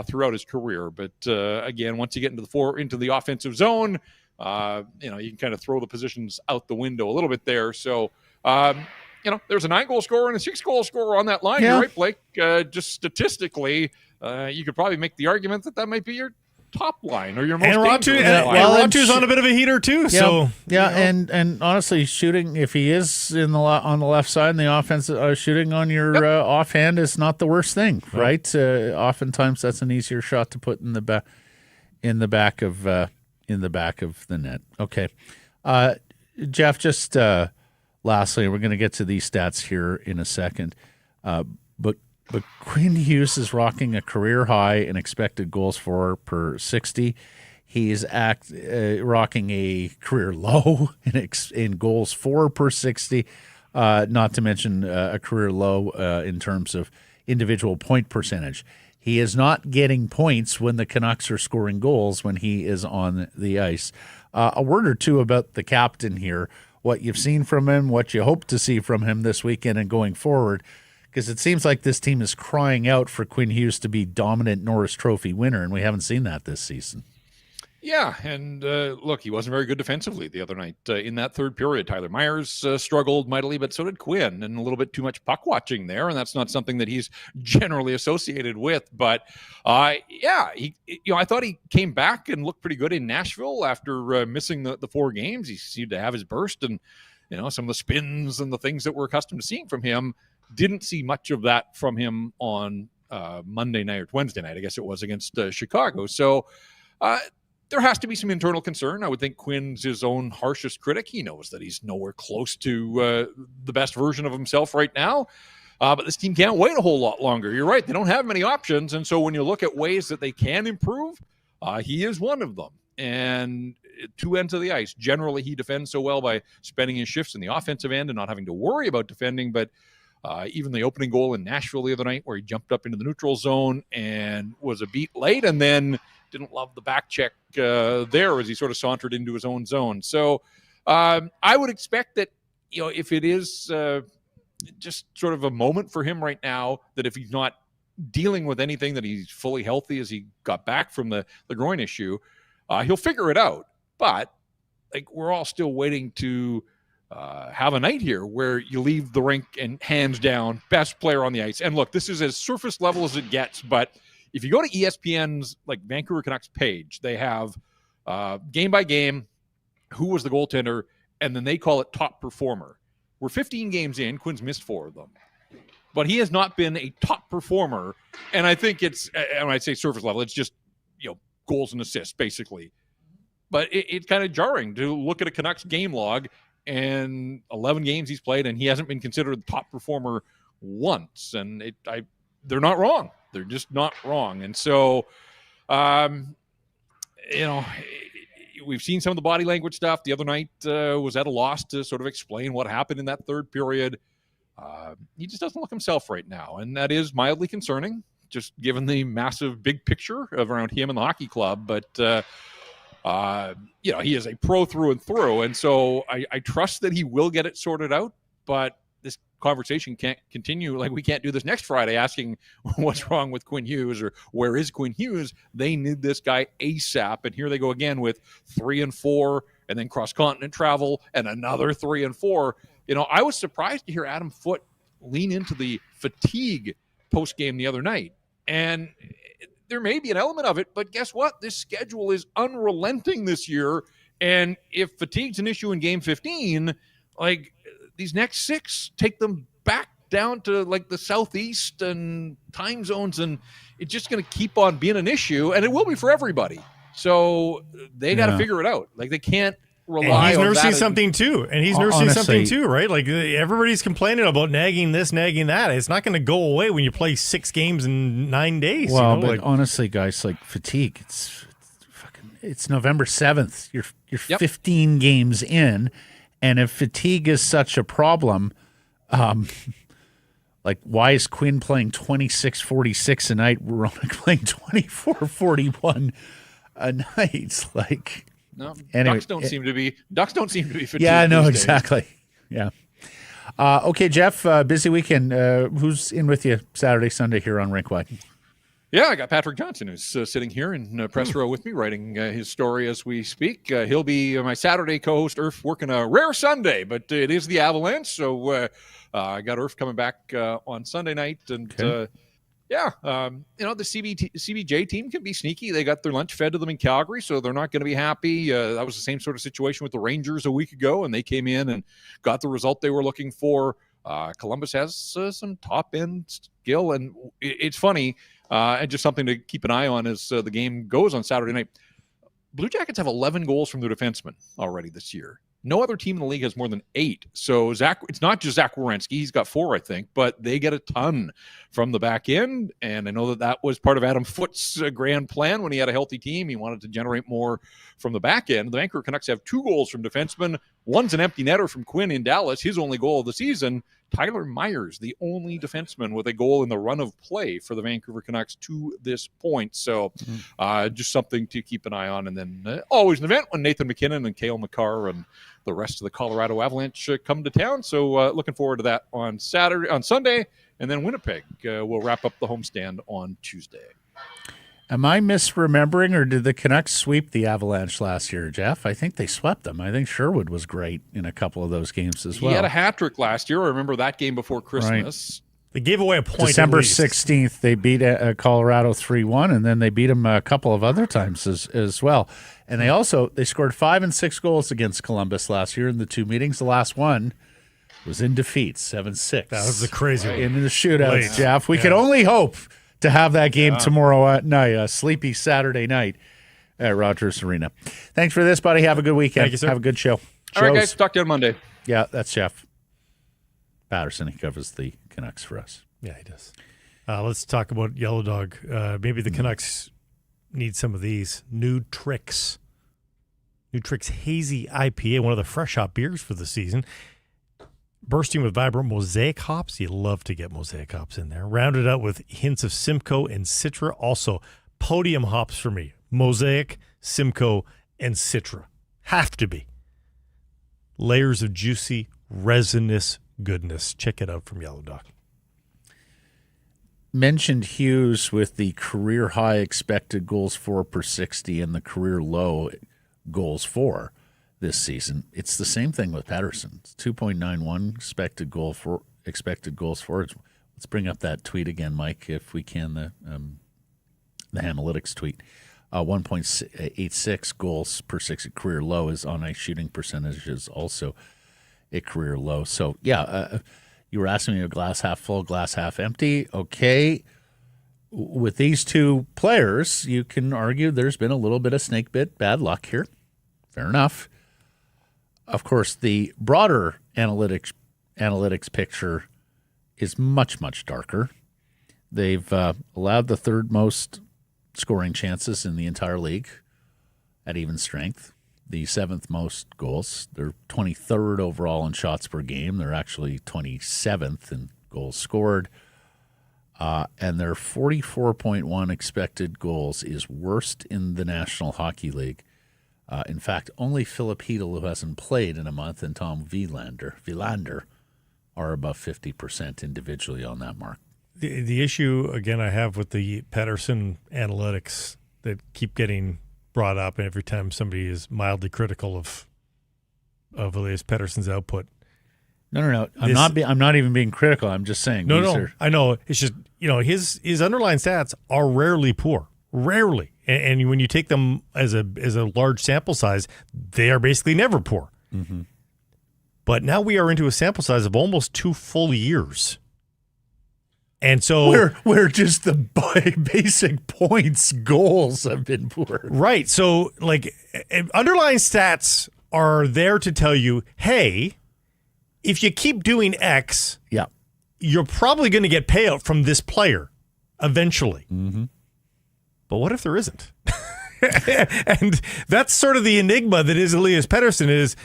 throughout his career. But again, once you get into the offensive zone, you can kind of throw the positions out the window a little bit there. So there's a 9-goal scorer and a 6-goal scorer on that line. Yeah. You're right, Blake. Just statistically, you could probably make the argument that might be your top line or your most dangerous line. Ratu's on a bit of a heater too. And honestly, shooting, if he is on the left side and the offense, shooting on your offhand is not the worst thing, right? Oftentimes that's an easier shot to put in the back of the net. Okay, Jeff. Just lastly, we're going to get to these stats here in a second, but Quinn Hughes is rocking a career high in expected goals for per 60. He is rocking a career low in goals for per 60, not to mention a career low in terms of individual point percentage. He is not getting points when the Canucks are scoring goals when he is on the ice. A word or two about the captain here, what you've seen from him, what you hope to see from him this weekend and going forward, because it seems like this team is crying out for Quinn Hughes to be dominant Norris Trophy winner, and we haven't seen that this season. Yeah, and look, he wasn't very good defensively the other night. In that third period, Tyler Myers struggled mightily, but so did Quinn, and a little bit too much puck watching there, and that's not something that he's generally associated with. But I thought he came back and looked pretty good in Nashville after missing the 4 games. He seemed to have his burst, and some of the spins and the things that we're accustomed to seeing from him. Didn't see much of that from him on Monday night or Wednesday night, I guess it was, against Chicago. So there has to be some internal concern. I would think Quinn's his own harshest critic. He knows that he's nowhere close to the best version of himself right now. But this team can't wait a whole lot longer. You're right. They don't have many options. And so when you look at ways that they can improve, he is one of them. And 2 ends of the ice. Generally, he defends so well by spending his shifts in the offensive end and not having to worry about defending. But even the opening goal in Nashville the other night where he jumped up into the neutral zone and was a beat late and then didn't love the back check there as he sort of sauntered into his own zone. So I would expect that, if it is just sort of a moment for him right now, that if he's not dealing with anything, that he's fully healthy as he got back from the groin issue, he'll figure it out. But we're all still waiting to have a night here where you leave the rink and hands down best player on the ice. And look, this is as surface level as it gets, but if you go to ESPN's Vancouver Canucks page, they have game by game, who was the goaltender, and then they call it top performer. We're 15 games in, Quinn's missed 4 of them, but he has not been a top performer. And I think it's, and when I say surface level, it's just, goals and assists basically. But it's kind of jarring to look at a Canucks game log and 11 games he's played, and he hasn't been considered the top performer once. And they're not wrong. They're just not wrong. And so, we've seen some of the body language stuff. The other night was at a loss to sort of explain what happened in that third period. He just doesn't look himself right now, and that is mildly concerning, just given the massive big picture around him and the hockey club. But he is a pro through and through. And so I trust that he will get it sorted out, but this conversation can't continue. We can't do this next Friday asking what's wrong with Quinn Hughes or where is Quinn Hughes. They need this guy ASAP. And here they go again with 3 and 4 and then cross-continent travel and another 3 and 4. I was surprised to hear Adam Foote lean into the fatigue post-game the other night. And there may be an element of it, but guess what? This schedule is unrelenting this year. And if fatigue's an issue in game 15, these next 6 take them back down to the southeast and time zones, and it's just going to keep on being an issue, and it will be for everybody. So they got to figure it out. They can't rely on that. And he's nursing something too. And he's nursing something too, right? Everybody's complaining about nagging this, nagging that. It's not going to go away when you play 6 games in 9 days. Well, but honestly, guys, fatigue, it's November 7th. You're 15 games in. And if fatigue is such a problem, why is Quinn playing 26-46 a night? Ronick playing 24-41 a night? No, anyway, Ducks don't seem to be fatigued. Yeah, no, these exactly. days. Yeah. Okay, Jeff, busy weekend. Who's in with you Saturday, Sunday here on RinkWide? Yeah, I got Patrick Johnson, who's sitting here in press row with me, writing his story as we speak. He'll be my Saturday co-host, Irf, working a rare Sunday, but it is the Avalanche, so I got Irf coming back on Sunday night, and the CBJ team can be sneaky. They got their lunch fed to them in Calgary, so they're not going to be happy. That was the same sort of situation with the Rangers a week ago, and they came in and got the result they were looking for. Columbus has some top-end skill, and it's funny, and just something to keep an eye on as the game goes on Saturday night. Blue Jackets have 11 goals from their defensemen already this year. No other team in the league has more than 8. So it's not just Zach Werenski. He's got 4, I think, but they get a ton from the back end. And I know that was part of Adam Foote's grand plan when he had a healthy team. He wanted to generate more from the back end. The Vancouver Canucks have 2 goals from defensemen. One's an empty netter from Quinn in Dallas, his only goal of the season. Tyler Myers, the only defenseman with a goal in the run of play for the Vancouver Canucks to this point. So just something to keep an eye on. And then always an event when Nathan McKinnon and Cale Makar and the rest of the Colorado Avalanche come to town. So looking forward to that on Sunday. And then Winnipeg will wrap up the homestand on Tuesday. Am I misremembering, or did the Canucks sweep the Avalanche last year, Jeff? I think they swept them. I think Sherwood was great in a couple of those games as well. He had a hat trick last year. I remember that game before Christmas. Right. They gave away a point. December 16th, they beat Colorado 3-1, and then they beat them a couple of other times as well. And they scored 5 and 6 goals against Columbus last year in the 2 meetings. The last one was in defeat, 7-6. That was the crazy one. In the shootouts, Jeff. We could only hope to have that game tomorrow night, a sleepy Saturday night at Rogers Arena. Thanks for this, buddy. Have a good weekend. Thank you, sir. Have a good show. All right, guys. Talk to you on Monday. Yeah, that's Jeff Paterson. He covers the Canucks for us. Yeah, he does. Let's talk about Yellow Dog. Maybe the Canucks need some of these new tricks. New Tricks Hazy IPA, one of the fresh hop beers for the season. Bursting with vibrant mosaic hops. You love to get mosaic hops in there. Rounded out with hints of Simcoe and Citra. Also, podium hops for me. Mosaic, Simcoe, and Citra. Have to be. Layers of juicy, resinous goodness. Check it out from Yellow Dog. Mentioned Hughes with the career high expected goals for per 60 and the career low goals for this season. It's the same thing with Paterson. It's 2.91 expected goals for. Let's bring up that tweet again, Mike, if we can. The analytics tweet. 1.86 goals per 60 career low. Is on ice shooting percentage is also a career low. So you were asking me a glass half full, glass half empty. Okay. With these two players, you can argue there's been a little bit of snake bit bad luck here. Fair enough. Of course, the broader analytics picture is much, much darker. They've allowed the third most scoring chances in the entire league at even strength, the 7th most goals. They're 23rd overall in shots per game. They're actually 27th in goals scored. And their 44.1 expected goals is worst in the National Hockey League. In fact, only Philip Hedl, who hasn't played in a month, and Tom Wilander are above 50% individually on that mark. The issue, again, I have with the Paterson analytics that keep getting brought up, and every time somebody is mildly critical of Elias Pettersson's output. No. I'm not even being critical. I'm just saying. No. I know. It's just, his underlying stats are rarely poor. Rarely. And when you take them as a large sample size, they are basically never poor. Mm-hmm. But now we are into a sample size of almost 2 full years. And so where just the basic points goals have been poor. Right. So underlying stats are there to tell you, hey, if you keep doing X, you're probably going to get payout from this player eventually. Mm-hmm. But what if there isn't? And that's sort of the enigma that is Elias Pettersson is,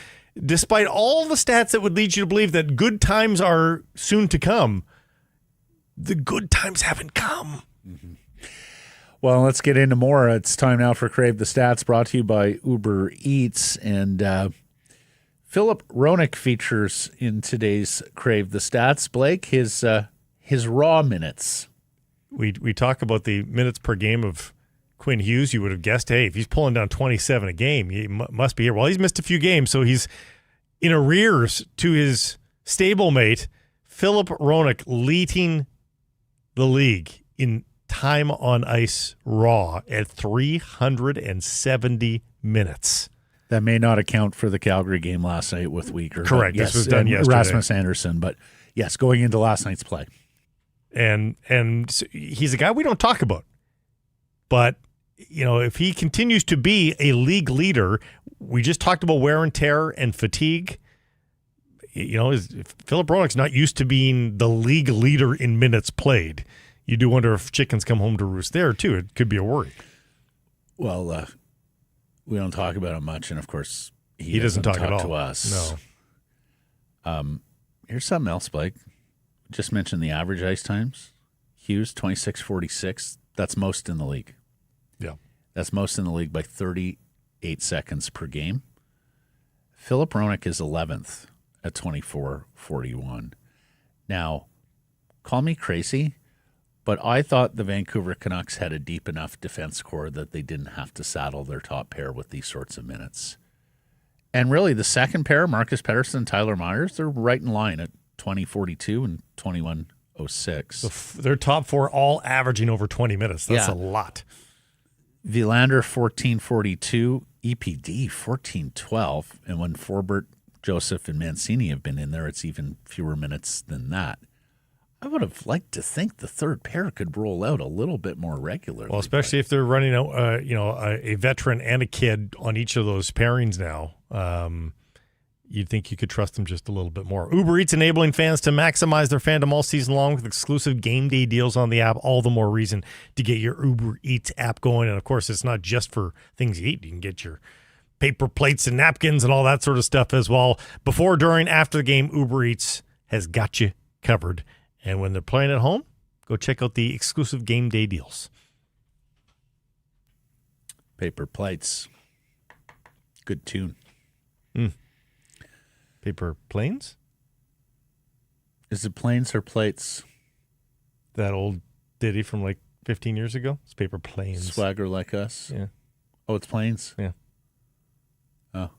despite all the stats that would lead you to believe that good times are soon to come, the good times haven't come. Mm-hmm. Well, let's get into more. It's time now for Crave the Stats, brought to you by Uber Eats. And Philip Roenick features in today's Crave the Stats. Blake, his raw minutes. we talk about the minutes per game of Quinn Hughes. You would have guessed, hey, if he's pulling down 27 a game, he must be here. Well, he's missed a few games, so he's in arrears to his stablemate, Philip Roenick, leading the league in time on ice raw at 370 minutes. That may not account for the Calgary game last night with Weaker. Correct. Yes, this was done yesterday. Rasmus Anderson, but yes, going into last night's play. And he's a guy we don't talk about. But, if he continues to be a league leader, we just talked about wear and tear and fatigue. If Philip Roenick's not used to being the league leader in minutes played, you do wonder if chickens come home to roost there, too. It could be a worry. Well, we don't talk about him much, and of course, he doesn't talk at all to us. No. Here's something else, Blake. Just mentioned the average ice times. Hughes, 26:46. That's most in the league. Yeah. That's most in the league by 38 seconds per game. Philip Roenick is 11th at 24:41. Now, call me crazy, but I thought the Vancouver Canucks had a deep enough defense core that they didn't have to saddle their top pair with these sorts of minutes. And really, the second pair, Marcus Paterson and Tyler Myers, they're right in line at 20:42 and 21:06. So their top four all averaging over 20 minutes. That's a lot. Villander, 14:42. EPD, 14:12. And when Forbert, Joseph, and Mancini have been in there, it's even fewer minutes than that. I would have liked to think the third pair could roll out a little bit more regularly. Well, especially if they're running a veteran and a kid on each of those pairings now. You'd think you could trust them just a little bit more. Uber Eats enabling fans to maximize their fandom all season long with exclusive game day deals on the app. All the more reason to get your Uber Eats app going. And, of course, it's not just for things you eat. You can get your paper plates and napkins and all that sort of stuff as well. Before, during, after the game, Uber Eats has got you covered. And when they're playing at home, go check out the exclusive game day deals. Paper plates. Good tune. Paper planes? Is it planes or plates? That old ditty from like 15 years ago? It's paper planes. Swagger like us? Yeah. Oh, it's planes? Yeah. Oh.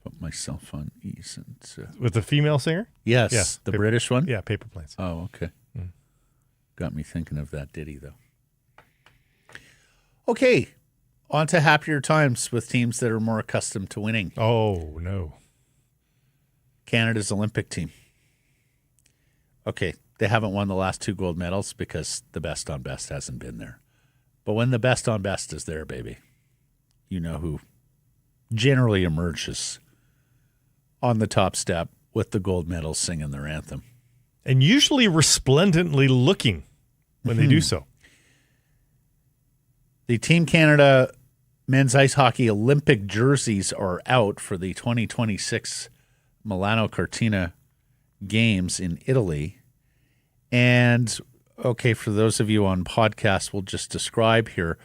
Put myself on ease. And, With the female singer? yes. Yeah, The paper, British one? Yeah, paper planes. Oh, okay. Mm. Got me thinking of that ditty, though. Okay. On to happier times with teams that are more accustomed to winning. Oh, no. Canada's Olympic team. Okay, they haven't won the last 2 gold medals because the best on best hasn't been there. But when the best on best is there, baby, you know who generally emerges on the top step with the gold medals singing their anthem. And usually resplendently looking when they do so. The Team Canada men's ice hockey Olympic jerseys are out for the 2026 Milano Cortina Games in Italy. And, okay, for those of you on podcast, we'll just describe here.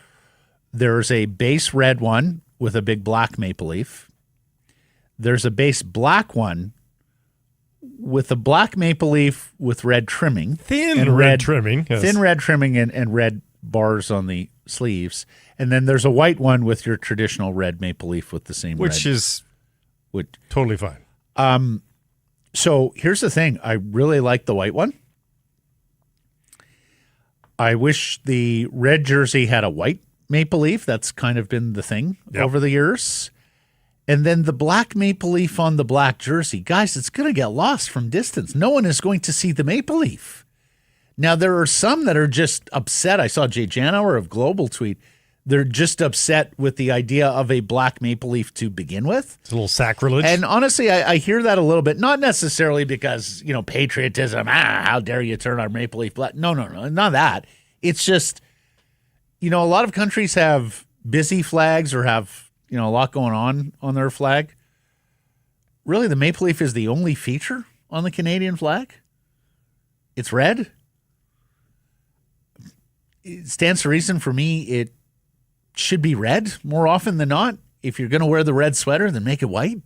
There's a base red one with a big black maple leaf. There's a base black one with a black maple leaf with red trimming. Thin red trimming. Yes. Thin red trimming and red bars on the sleeves. And then there's a white one with your traditional red maple leaf with the same red. Which is totally fine. So here's the thing. I really like the white one. I wish the red jersey had a white maple leaf. That's kind of been the thing over the years. And then the black maple leaf on the black jersey. Guys, it's going to get lost from distance. No one is going to see the maple leaf. Now, there are some that are just upset. I saw Jay Janauer of Global tweet. They're just upset with the idea of a black maple leaf to begin with. It's a little sacrilege. And honestly, I hear that a little bit, not necessarily because, patriotism, how dare you turn our maple leaf black. No, not that. It's just, a lot of countries have busy flags or have, a lot going on their flag. Really, the maple leaf is the only feature on the Canadian flag. It's red. It stands to reason for me it should be red more often than not. If you're going to wear the red sweater, then make it white.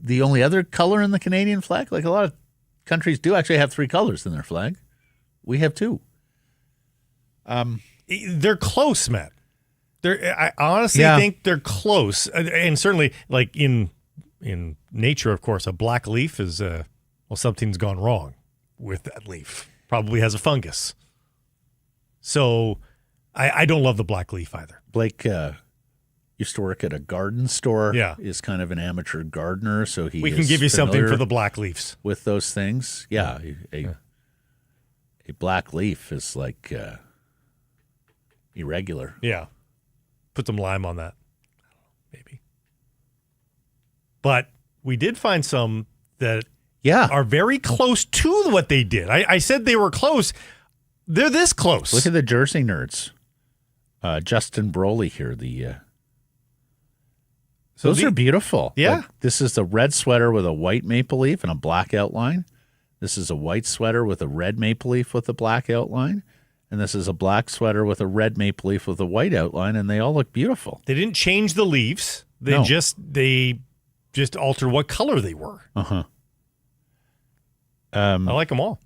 The only other color in the Canadian flag, like a lot of countries do actually have 3 colors in their flag. We have 2. They're close, Matt. I honestly think they're close, and certainly, like in nature, of course, a black leaf is something's gone wrong with that leaf. Probably has a fungus. So, I don't love the black leaf either. Blake used to work at a garden store. Yeah, is kind of an amateur gardener, so we can give you something for the black leaves with those things. Yeah, a black leaf is like irregular. Yeah. Put some lime on that. Maybe. But we did find some that are very close to what they did. I said they were close. They're this close. Look at the jersey nerds. Justin Broly here. Those are beautiful. Yeah. Like, this is the red sweater with a white maple leaf and a black outline. This is a white sweater with a red maple leaf with a black outline. And this is a black sweater with a red maple leaf with a white outline, and they all look beautiful. They didn't change the leaves. They just altered what color they were. Uh-huh. I like them all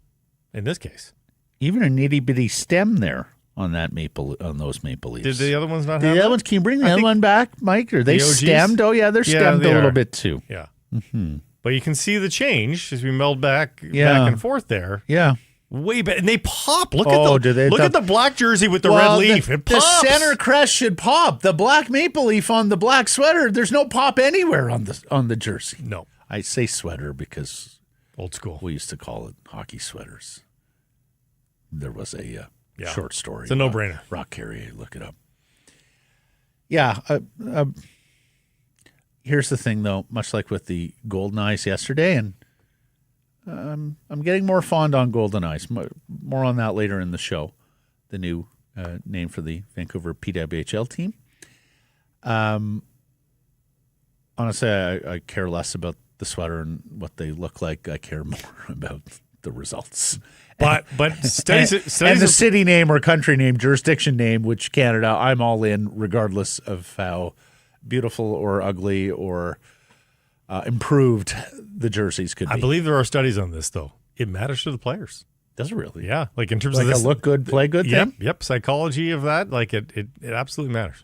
in this case. Even a nitty-bitty stem there on those maple leaves. Did the other ones not have the other ones? Can you bring the other one back, Mike? Are they stemmed? Oh, yeah, they're stemmed a little bit too. Yeah. Mm-hmm. But you can see the change as we meld back and forth there. Yeah. Way better, and they pop. Look at the black jersey with the red leaf. It pops. The center crest should pop. The black maple leaf on the black sweater. There's no pop anywhere on the jersey. No, I say sweater because old school. We used to call it hockey sweaters. There was a short story. It's a no-brainer. Rock Carrier, look it up. Yeah. Here's the thing, though. Much like with the Golden Eyes yesterday, and I'm getting more fond on Golden Eyes. More on that later in the show. The new name for the Vancouver PWHL team. Honestly, I care less about the sweater and what they look like. I care more about the results. But studies and the city name or country name, jurisdiction name, which Canada, I'm all in, regardless of how beautiful or ugly or improved the jerseys could be. I believe there are studies on this, though. It matters to the players. Does it really? Yeah, like in terms like of this, a look good, play good thing? Yep. Psychology of that, like it absolutely matters.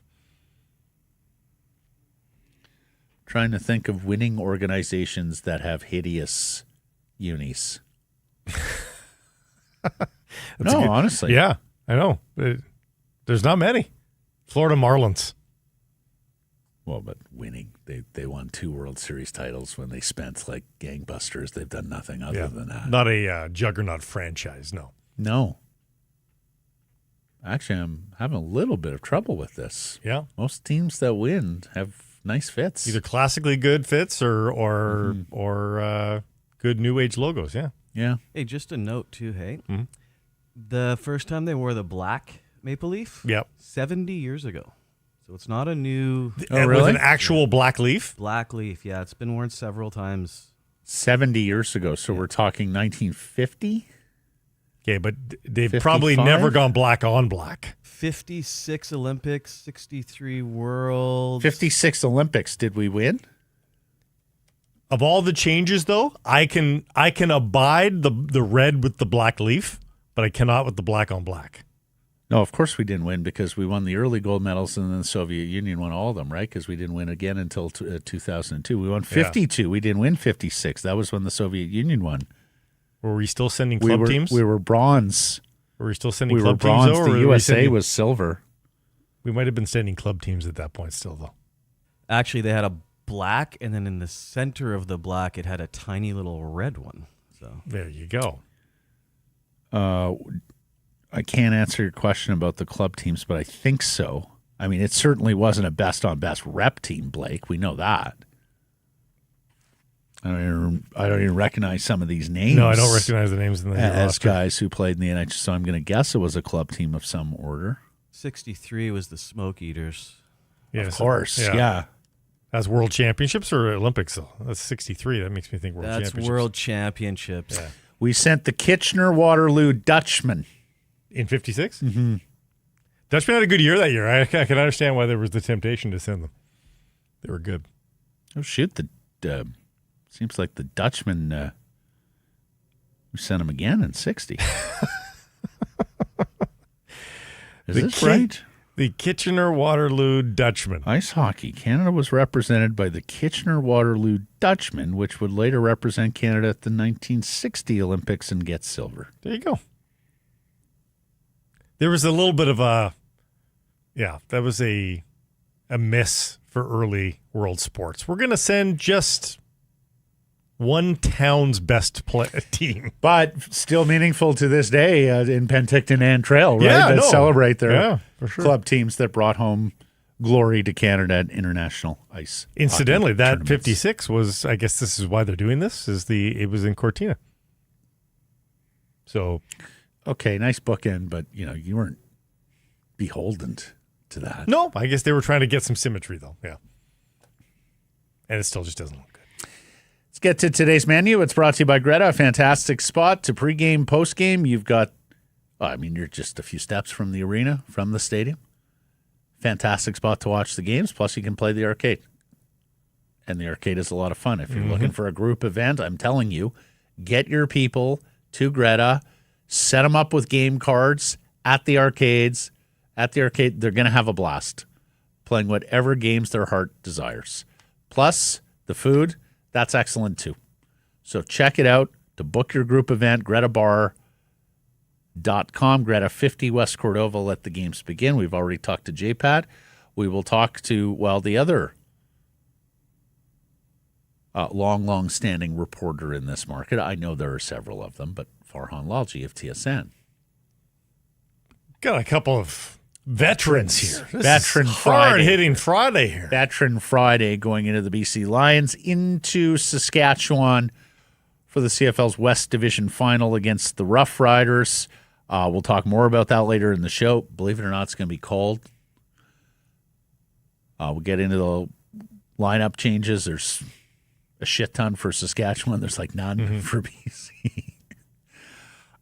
Trying to think of winning organizations that have hideous unis. No, honestly. Yeah, I know. There's not many. Florida Marlins. Well, but winning. They won 2 World Series titles when they spent like gangbusters. They've done nothing other than that. Not a juggernaut franchise, no. No. Actually, I'm having a little bit of trouble with this. Yeah. Most teams that win have nice fits. Either classically good fits or good new age logos, yeah. Yeah. Hey, just a note too, hey. Mm-hmm. The first time they wore the black maple leaf, 70 years ago. So it's not a new... Oh, really? With an actual black leaf? Black leaf, yeah. It's been worn several times. 70 years ago, so we're talking 1950? Okay, but they've 55? probably never gone black on black. 56 Olympics, 63 Worlds. 56 Olympics. Did we win? Of all the changes, though, I can abide the red with the black leaf, but I cannot with the black on black. No, of course we didn't win because we won the early gold medals and then the Soviet Union won all of them, right? Because we didn't win again until 2002. We won 52. Yeah. We didn't win 56. That was when the Soviet Union won. Were we still sending club teams? We were bronze. Were we still sending we club were bronze. teams? The USA was silver. We might have been sending club teams at that point still, though. Actually, they had a black, and then in the center of the black, it had a tiny little red one. So there you go. I can't answer your question about the club teams, but I think so. I mean, it certainly wasn't a best-on-best rep team, Blake. We know that. I don't even recognize some of these names. No, I don't recognize the names in the as roster. Guys who played in the NHL. So I'm going to guess it was a club team of some order. 63 was the Smoke Eaters. Yes, of course, yeah. That's World Championships or Olympics, though? That's 63. That makes me think World Championships. That's World Championships. Yeah. We sent the Kitchener-Waterloo Dutchmen. In 56? Mm-hmm. Dutchmen had a good year that year. I can understand why there was the temptation to send them. They were good. Oh, shoot. Seems like the Dutchmen, we sent them again in 60. Is this right? The Kitchener-Waterloo Dutchman. Ice hockey. Canada was represented by the Kitchener-Waterloo Dutchman, which would later represent Canada at the 1960 Olympics and get silver. There you go. There was a little bit of that was a miss for early world sports. We're going to send just one town's best team. But still meaningful to this day in Penticton and Trail, right? Yeah, that celebrate their for sure. club teams that brought home glory to Canada at international ice. Incidentally, hockey that tournaments. 56 was, I guess this is why they're doing this, it was in Cortina. So, okay, nice bookend, but you weren't beholden to that. no, I guess they were trying to get some symmetry, though. Yeah. And it still just doesn't look good. Let's get to today's menu. It's brought to you by Räty, a fantastic spot to pregame, postgame. You've got, you're just a few steps from the arena, from the stadium. Fantastic spot to watch the games. Plus, you can play the arcade. And the arcade is a lot of fun. If you're looking for a group event, I'm telling you, get your people to Räty, set them up with game cards at the arcades. At the arcade, they're going to have a blast playing whatever games their heart desires. Plus, the food, that's excellent too. So check it out. To book your group event, GretaBar.com, Greta 50 West Cordova. Let the games begin. We've already talked to JPAD. We will talk to, the other long-standing reporter in this market. I know there are several of them, but Farhan Lalji of TSN. Got a couple of veterans here. Veteran hard-hitting Friday here. Veteran Friday going into the BC Lions, into Saskatchewan for the CFL's West Division final against the Rough Riders. We'll talk more about that later in the show. Believe it or not, it's going to be cold. We'll get into the lineup changes. There's a shit ton for Saskatchewan. There's like none for BC.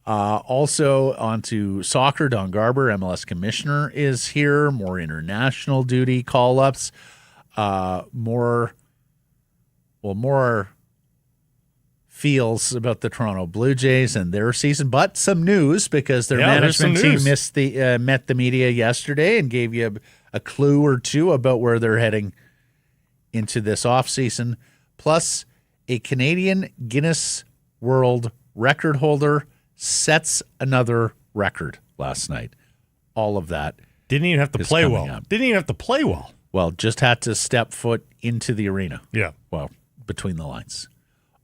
Also on to soccer. Don Garber, MLS commissioner, is here. More international duty call-ups. More feels about the Toronto Blue Jays and their season, but some news because their management team met the media yesterday and gave you a clue or two about where they're heading into this offseason. Plus, a Canadian Guinness World Record holder sets another record last night. All of that. Didn't even have to play well. Well, just had to step foot into the arena. Yeah. Well, between the lines.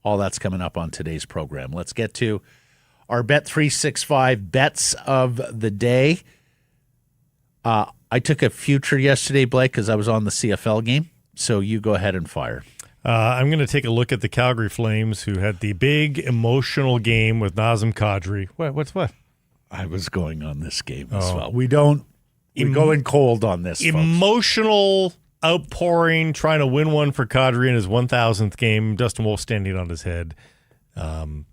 All that's coming up on today's program. Let's get to our Bet365 bets of the day. I took a future yesterday, Blake, because I was on the CFL game. So you go ahead and fire. I'm going to take a look at the Calgary Flames, who had the big emotional game with Nazem Kadri. What? I was going on this game as well. We go in cold on this, emotional outpouring, trying to win one for Kadri in his 1,000th game. Dustin Wolf standing on his head. They're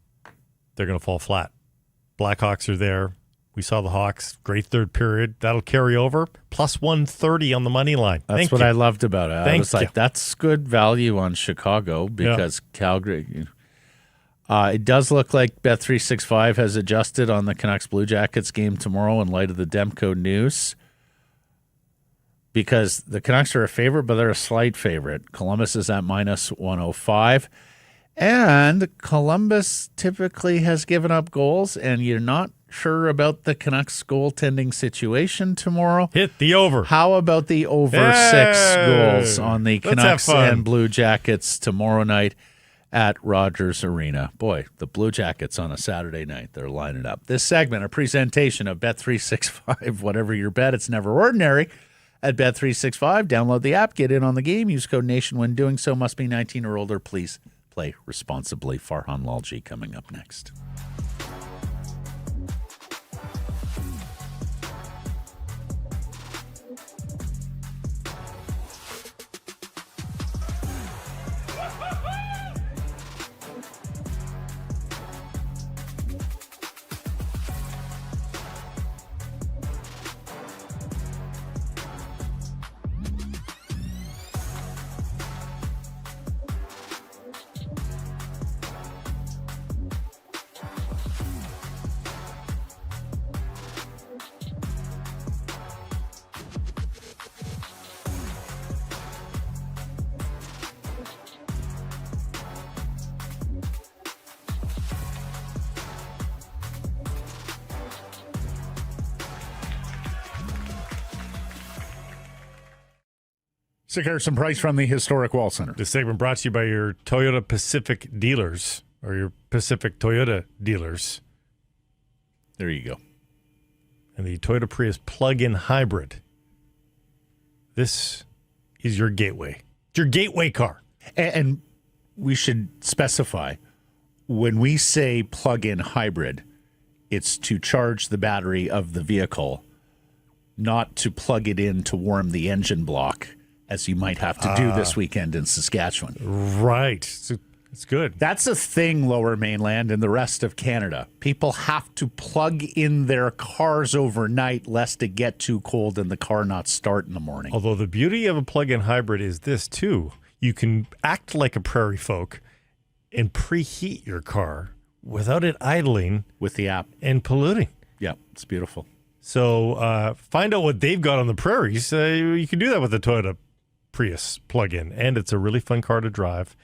going to fall flat. Blackhawks are there. We saw the Hawks. Great third period. That'll carry over. Plus 130 on the money line. That's what I loved about it. I was like, that's good value on Chicago because Calgary. It does look like Bet365 has adjusted on the Canucks Blue Jackets game tomorrow in light of the Demko news. Because the Canucks are a favorite, but they're a slight favorite. Columbus is at minus 105. And Columbus typically has given up goals, and you're not sure about the Canucks goaltending situation tomorrow. Hit the over. How about the over 6 goals on the Canucks and Blue Jackets tomorrow night at Rogers Arena? Boy, the Blue Jackets on a Saturday night, they're lining up. This segment, a presentation of Bet365. Whatever your bet, it's never ordinary. At Bet365, download the app, get in on the game, use code NATION when doing so. Must be 19 or older. Please play responsibly. Farhan Lalji coming up next. Sick Harrison Price from the Historic Wall Center. This segment brought to you by your Toyota Pacific dealers, or your Pacific Toyota dealers. There you go. And the Toyota Prius plug-in hybrid. This is your gateway. It's your gateway car. And we should specify, when we say plug-in hybrid, it's to charge the battery of the vehicle, not to plug it in to warm the engine block, as you might have to do this weekend in Saskatchewan. Right. It's good. That's a thing, Lower Mainland and the rest of Canada. People have to plug in their cars overnight lest it get too cold and the car not start in the morning. Although the beauty of a plug-in hybrid is this, too. You can act like a prairie folk and preheat your car without it idling With the app. and polluting. Yeah, it's beautiful. So find out what they've got on the prairies. You can do that with the Toyota Prius plug-in, and it's a really fun car to drive,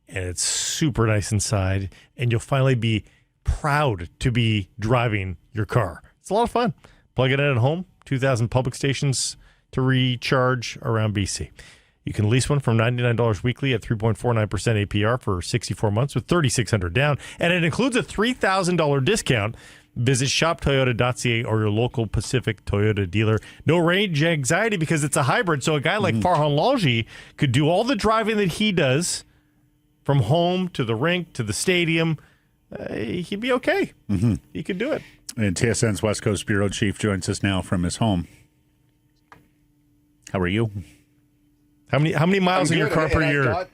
and it's super nice inside, and you'll finally be proud to be driving your car. It's a lot of fun. Plug it in at home, 2,000 public stations to recharge around BC. You can lease one from $99 weekly at 3.49% APR for 64 months with $3,600 down, and it includes a $3,000 discount. Visit shoptoyota.ca or your local Pacific Toyota dealer. No range anxiety because it's a hybrid, so a guy like Farhan Lalji could do all the driving that he does from home to the rink to the stadium. He'd be okay. He could do it. And TSN's West Coast Bureau Chief joins us now from his home. How are you? How many miles in your car per year?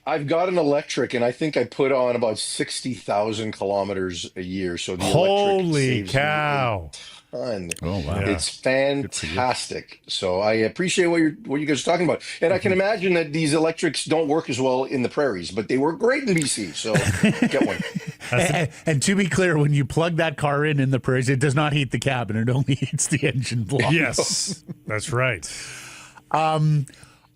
I've got an electric, and I think I put on about 60,000 kilometers a year. So the Holy electric cow! saves me a ton. Oh, wow. It's fantastic. So I appreciate what you guys are talking about, and I can imagine that these electrics don't work as well in the prairies, but they work great in BC. So get one. And to be clear, when you plug that car in the prairies, it does not heat the cabin. It only heats the engine block. Yes, that's right.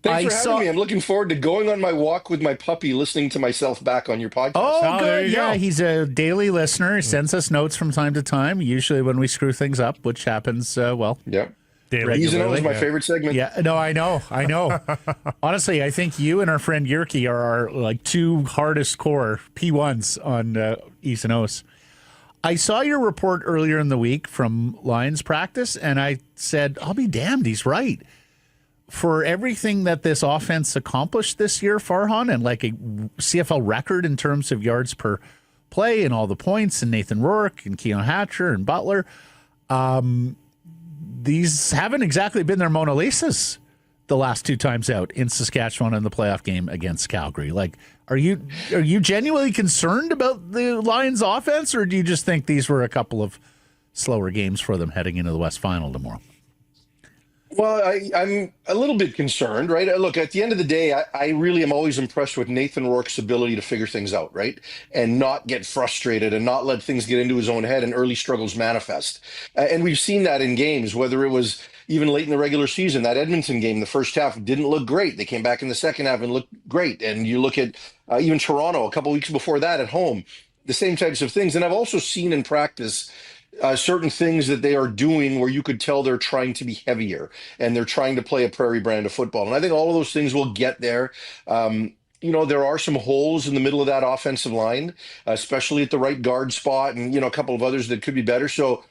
Thanks for having me. I'm looking forward to going on my walk with my puppy, listening to myself back on your podcast. Oh, there good. you Yeah, go. he's a daily listener. He sends us notes from time to time, usually when we screw things up, which happens, Yeah. Daily. Easy is my favorite segment. Yeah, no, I know. Honestly, I think you and our friend Yerke are our two hardest core P1s on East and O's. I saw your report earlier in the week from Lions practice, and I said, I'll be damned, he's right. For everything that this offense accomplished this year, Farhan, and like a CFL record in terms of yards per play and all the points, and Nathan Rourke and Keon Hatcher and Butler, these haven't exactly been their Mona Lisas the last two times out in Saskatchewan in the playoff game against Calgary. Like, are you genuinely concerned about the Lions offense, or do you just think these were a couple of slower games for them heading into the West Final tomorrow? Well, I'm a little bit concerned, right? Look, at the end of the day, I really am always impressed with Nathan Rourke's ability to figure things out, right? And not get frustrated and not let things get into his own head and early struggles manifest. And we've seen that in games, whether it was even late in the regular season. That Edmonton game, the first half didn't look great. They came back in the second half and looked great. And you look at even Toronto a couple weeks before that at home, the same types of things. And I've also seen in practice certain things that they are doing where you could tell they're trying to be heavier and they're trying to play a prairie brand of football. And I think all of those things will get there. There are some holes in the middle of that offensive line, especially at the right guard spot and, a couple of others that could be better. So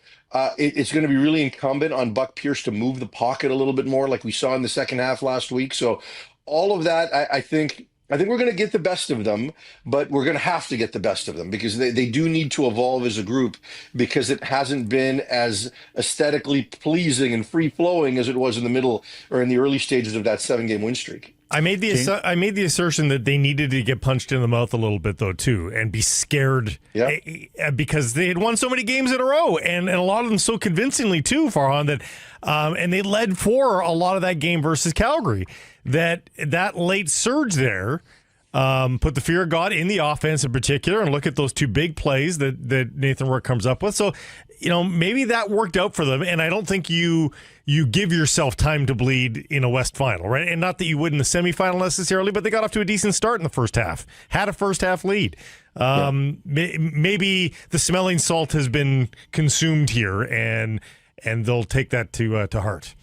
it's going to be really incumbent on Buck Pierce to move the pocket a little bit more like we saw in the second half last week. So all of that, I think we're going to get the best of them, but we're going to have to get the best of them because they do need to evolve as a group because it hasn't been as aesthetically pleasing and free-flowing as it was in the middle or in the early stages of that 7-game win streak. I made the assertion that they needed to get punched in the mouth a little bit, though, too, and be scared because they had won so many games in a row, and a lot of them so convincingly, too, Farhan, that and they led for a lot of that game versus Calgary. That late surge there put the fear of God in the offense in particular, and look at those two big plays that Nathan Rourke comes up with. So, maybe that worked out for them, and I don't think you give yourself time to bleed in a West Final, right? And not that you would in the semifinal necessarily, but they got off to a decent start in the first half, had a first half lead. Maybe the smelling salt has been consumed here, and they'll take that to heart.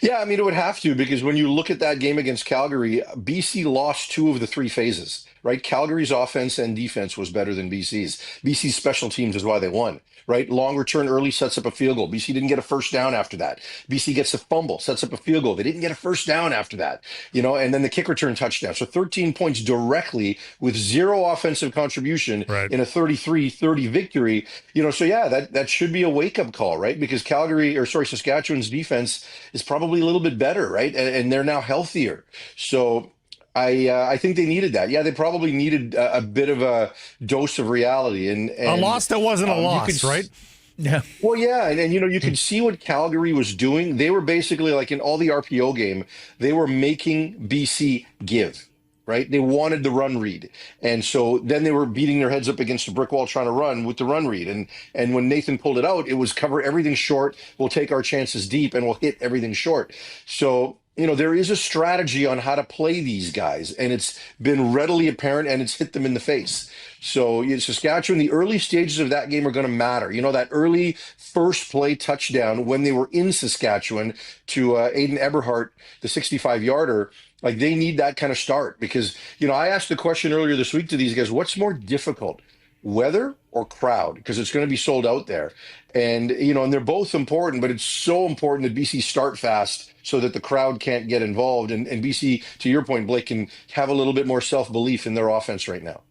Yeah, I mean, it would have to, because when you look at that game against Calgary, BC lost 2 of the 3 phases, right? Calgary's offense and defense was better than BC's. BC's special teams is why they won, right? Long return early sets up a field goal. BC didn't get a first down after that. BC gets the fumble, sets up a field goal. They didn't get a first down after that, and then the kick return touchdown. So 13 points directly with 0 offensive contribution in a 33-30 victory. So yeah, that should be a wake-up call, right? Because Saskatchewan's defense is probably a little bit better, right? And they're now healthier. So I think they needed that. Yeah, they probably needed a bit of a dose of reality. And a loss that wasn't a loss, right? Yeah. Well, yeah, and you could see what Calgary was doing. They were basically, like in all the RPO game, they were making BC give, right? They wanted the run read. And so then they were beating their heads up against a brick wall trying to run with the run read. And when Nathan pulled it out, it was cover everything short. We'll take our chances deep and we'll hit everything short. So, there is a strategy on how to play these guys, and it's been readily apparent, and it's hit them in the face. So Saskatchewan, the early stages of that game are going to matter. That early first play touchdown when they were in Saskatchewan to Aiden Eberhardt, the 65-yarder, like they need that kind of start because, I asked the question earlier this week to these guys, what's more difficult, weather or crowd? Because it's going to be sold out there. And, and they're both important, but it's so important that BC start fast so that the crowd can't get involved. And BC, to your point, Blake, can have a little bit more self-belief in their offense right now.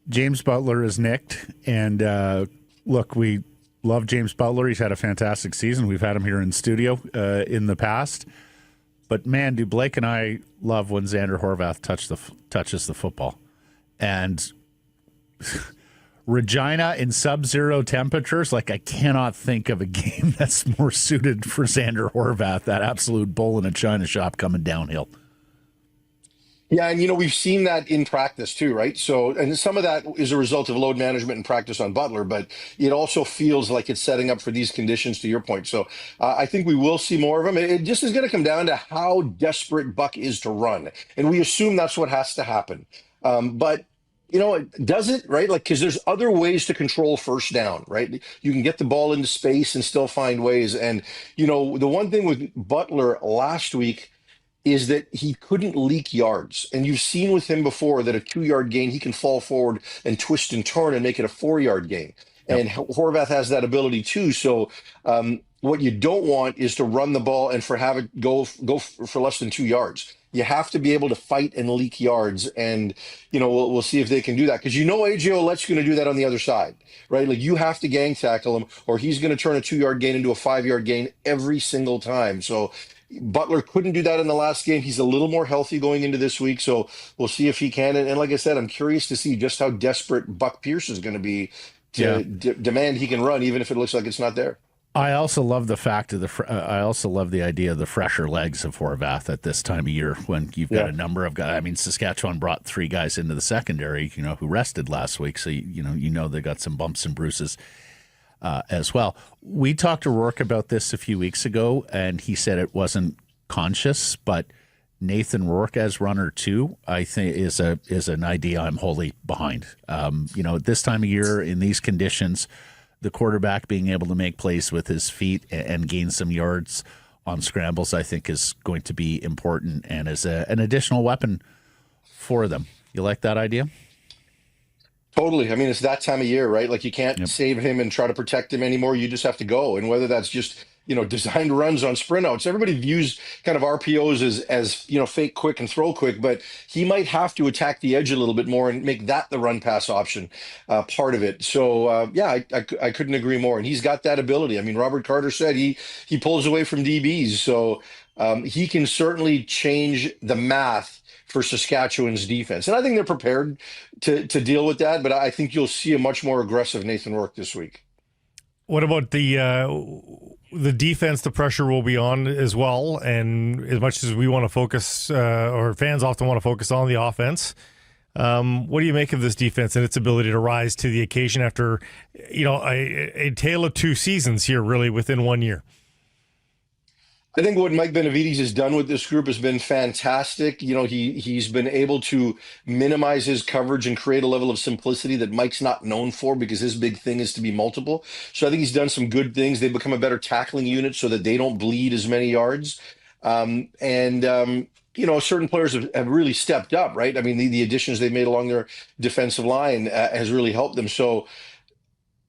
James Butler is nicked. And look, we love James Butler. He's had a fantastic season. We've had him here in studio in the past. But, man, do Blake and I love when Xander Horvath touches the football. And Regina in sub-zero temperatures, like I cannot think of a game that's more suited for Xander Horvath, that absolute bull in a china shop coming downhill. Yeah, and we've seen that in practice too, right? So, and some of that is a result of load management and practice on Butler, but it also feels like it's setting up for these conditions, to your point. So I think we will see more of them. It just is going to come down to how desperate Buck is to run. And we assume that's what has to happen. But does it, right? Like, because there's other ways to control first down, right? You can get the ball into space and still find ways. And, the one thing with Butler last week is that he couldn't leak yards. And you've seen with him before that a 2-yard gain, he can fall forward and twist and turn and make it a 4-yard gain. Yep. And Horvath has that ability too. So what you don't want is to run the ball and have it go for less than 2 yards. You have to be able to fight and leak yards, and we'll see if they can do that, because AJ Ouellette's going to do that on the other side, right? Like you have to gang tackle him, or he's going to turn a 2-yard gain into a 5-yard gain every single time. So Butler couldn't do that in the last game. He's a little more healthy going into this week, so we'll see if he can. And like I said, I'm curious to see just how desperate Buck Pierce is going to be to demand he can run, even if it looks like it's not there. I also love the fact of I also love the idea of the fresher legs of Horvath at this time of year when you've got a number of guys. I mean, Saskatchewan brought 3 guys into the secondary, who rested last week, so they got some bumps and bruises as well. We talked to Rourke about this a few weeks ago, and he said it wasn't conscious, but Nathan Rourke as runner 2, I think is an idea I'm wholly behind. At this time of year in these conditions, the quarterback being able to make plays with his feet and gain some yards on scrambles, I think, is going to be important and is an additional weapon for them. You like that idea? Totally. I mean, it's that time of year, right? Like you can't save him and try to protect him anymore. You just have to go. And whether that's just, designed runs on sprint outs, everybody views kind of RPOs as fake quick and throw quick, but he might have to attack the edge a little bit more and make that the run pass option part of it. So I couldn't agree more. And he's got that ability. I mean, Robert Carter said he pulls away from DBs. So he can certainly change the math for Saskatchewan's defense. And I think they're prepared to deal with that, but I think you'll see a much more aggressive Nathan Rourke this week. What about the defense? The pressure will be on as well. And as much as we want to focus, or fans often want to focus on the offense, what do you make of this defense and its ability to rise to the occasion after, a tale of 2 seasons here, really, within 1 year? I think what Mike Benavides has done with this group has been fantastic. You know, he's been able to minimize his coverage and create a level of simplicity that Mike's not known for, because his big thing is to be multiple. So I think he's done some good things. They've become a better tackling unit so that they don't bleed as many yards. You know, certain players have really stepped up, right? I mean, the additions they've made along their defensive line has really helped them. So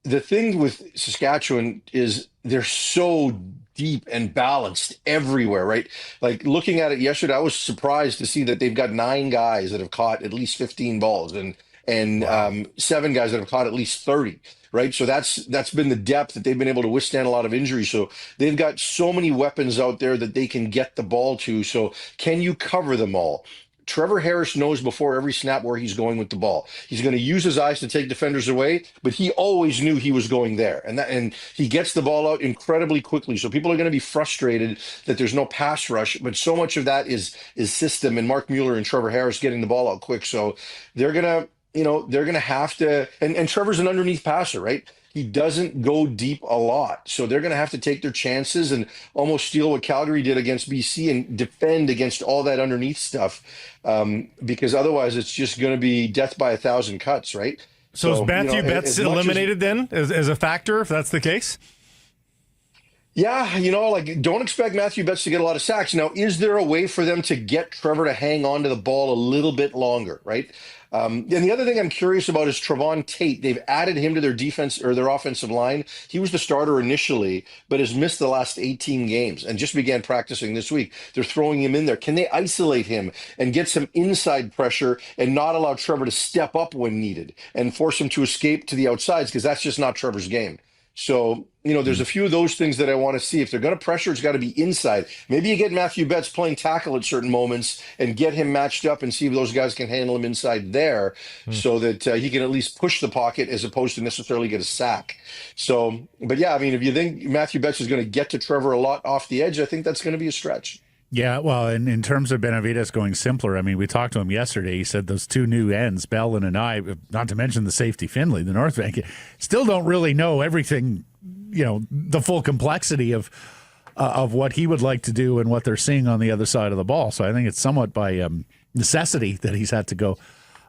the thing with Saskatchewan is they're so deep and balanced everywhere, right? Like looking at it yesterday, I was surprised to see that they've got 9 guys that have caught at least 15 balls and wow. 7 guys that have caught at least 30, right? So that's been the depth that they've been able to withstand a lot of injuries. So they've got so many weapons out there that they can get the ball to. So can you cover them all? Trevor Harris knows before every snap where he's going with the ball. He's going to use his eyes to take defenders away, but he always knew he was going there. And he gets the ball out incredibly quickly. So people are going to be frustrated that there's no pass rush, but so much of that is system and Mark Mueller and Trevor Harris getting the ball out quick. So they're going to have to, and Trevor's an underneath passer, right? He doesn't go deep a lot. So they're going to have to take their chances and almost steal what Calgary did against BC and defend against all that underneath stuff, because otherwise it's just going to be death by 1,000 cuts, right? So is Matthew Betts eliminated then as a factor, if that's the case? Yeah, don't expect Matthew Betts to get a lot of sacks. Now, is there a way for them to get Trevor to hang on to the ball a little bit longer, right? And the other thing I'm curious about is Trevon Tate. They've added him to their defense or their offensive line. He was the starter initially, but has missed the last 18 games and just began practicing this week. They're throwing him in there. Can they isolate him and get some inside pressure and not allow Trevor to step up when needed and force him to escape to the outsides? Because that's just not Trevor's game. So, there's a few of those things that I want to see. If they're going to pressure, it's got to be inside. Maybe you get Matthew Betts playing tackle at certain moments and get him matched up and see if those guys can handle him inside there so that he can at least push the pocket as opposed to necessarily get a sack. So, but yeah, I mean, if you think Matthew Betts is going to get to Trevor a lot off the edge, I think that's going to be a stretch. Yeah, well, and in terms of Benavides going simpler, I mean, we talked to him yesterday. He said those 2 new ends, Bell and I, not to mention the safety Finley, the North Bank, still don't really know everything, the full complexity of what he would like to do and what they're seeing on the other side of the ball. So I think it's somewhat by necessity that he's had to go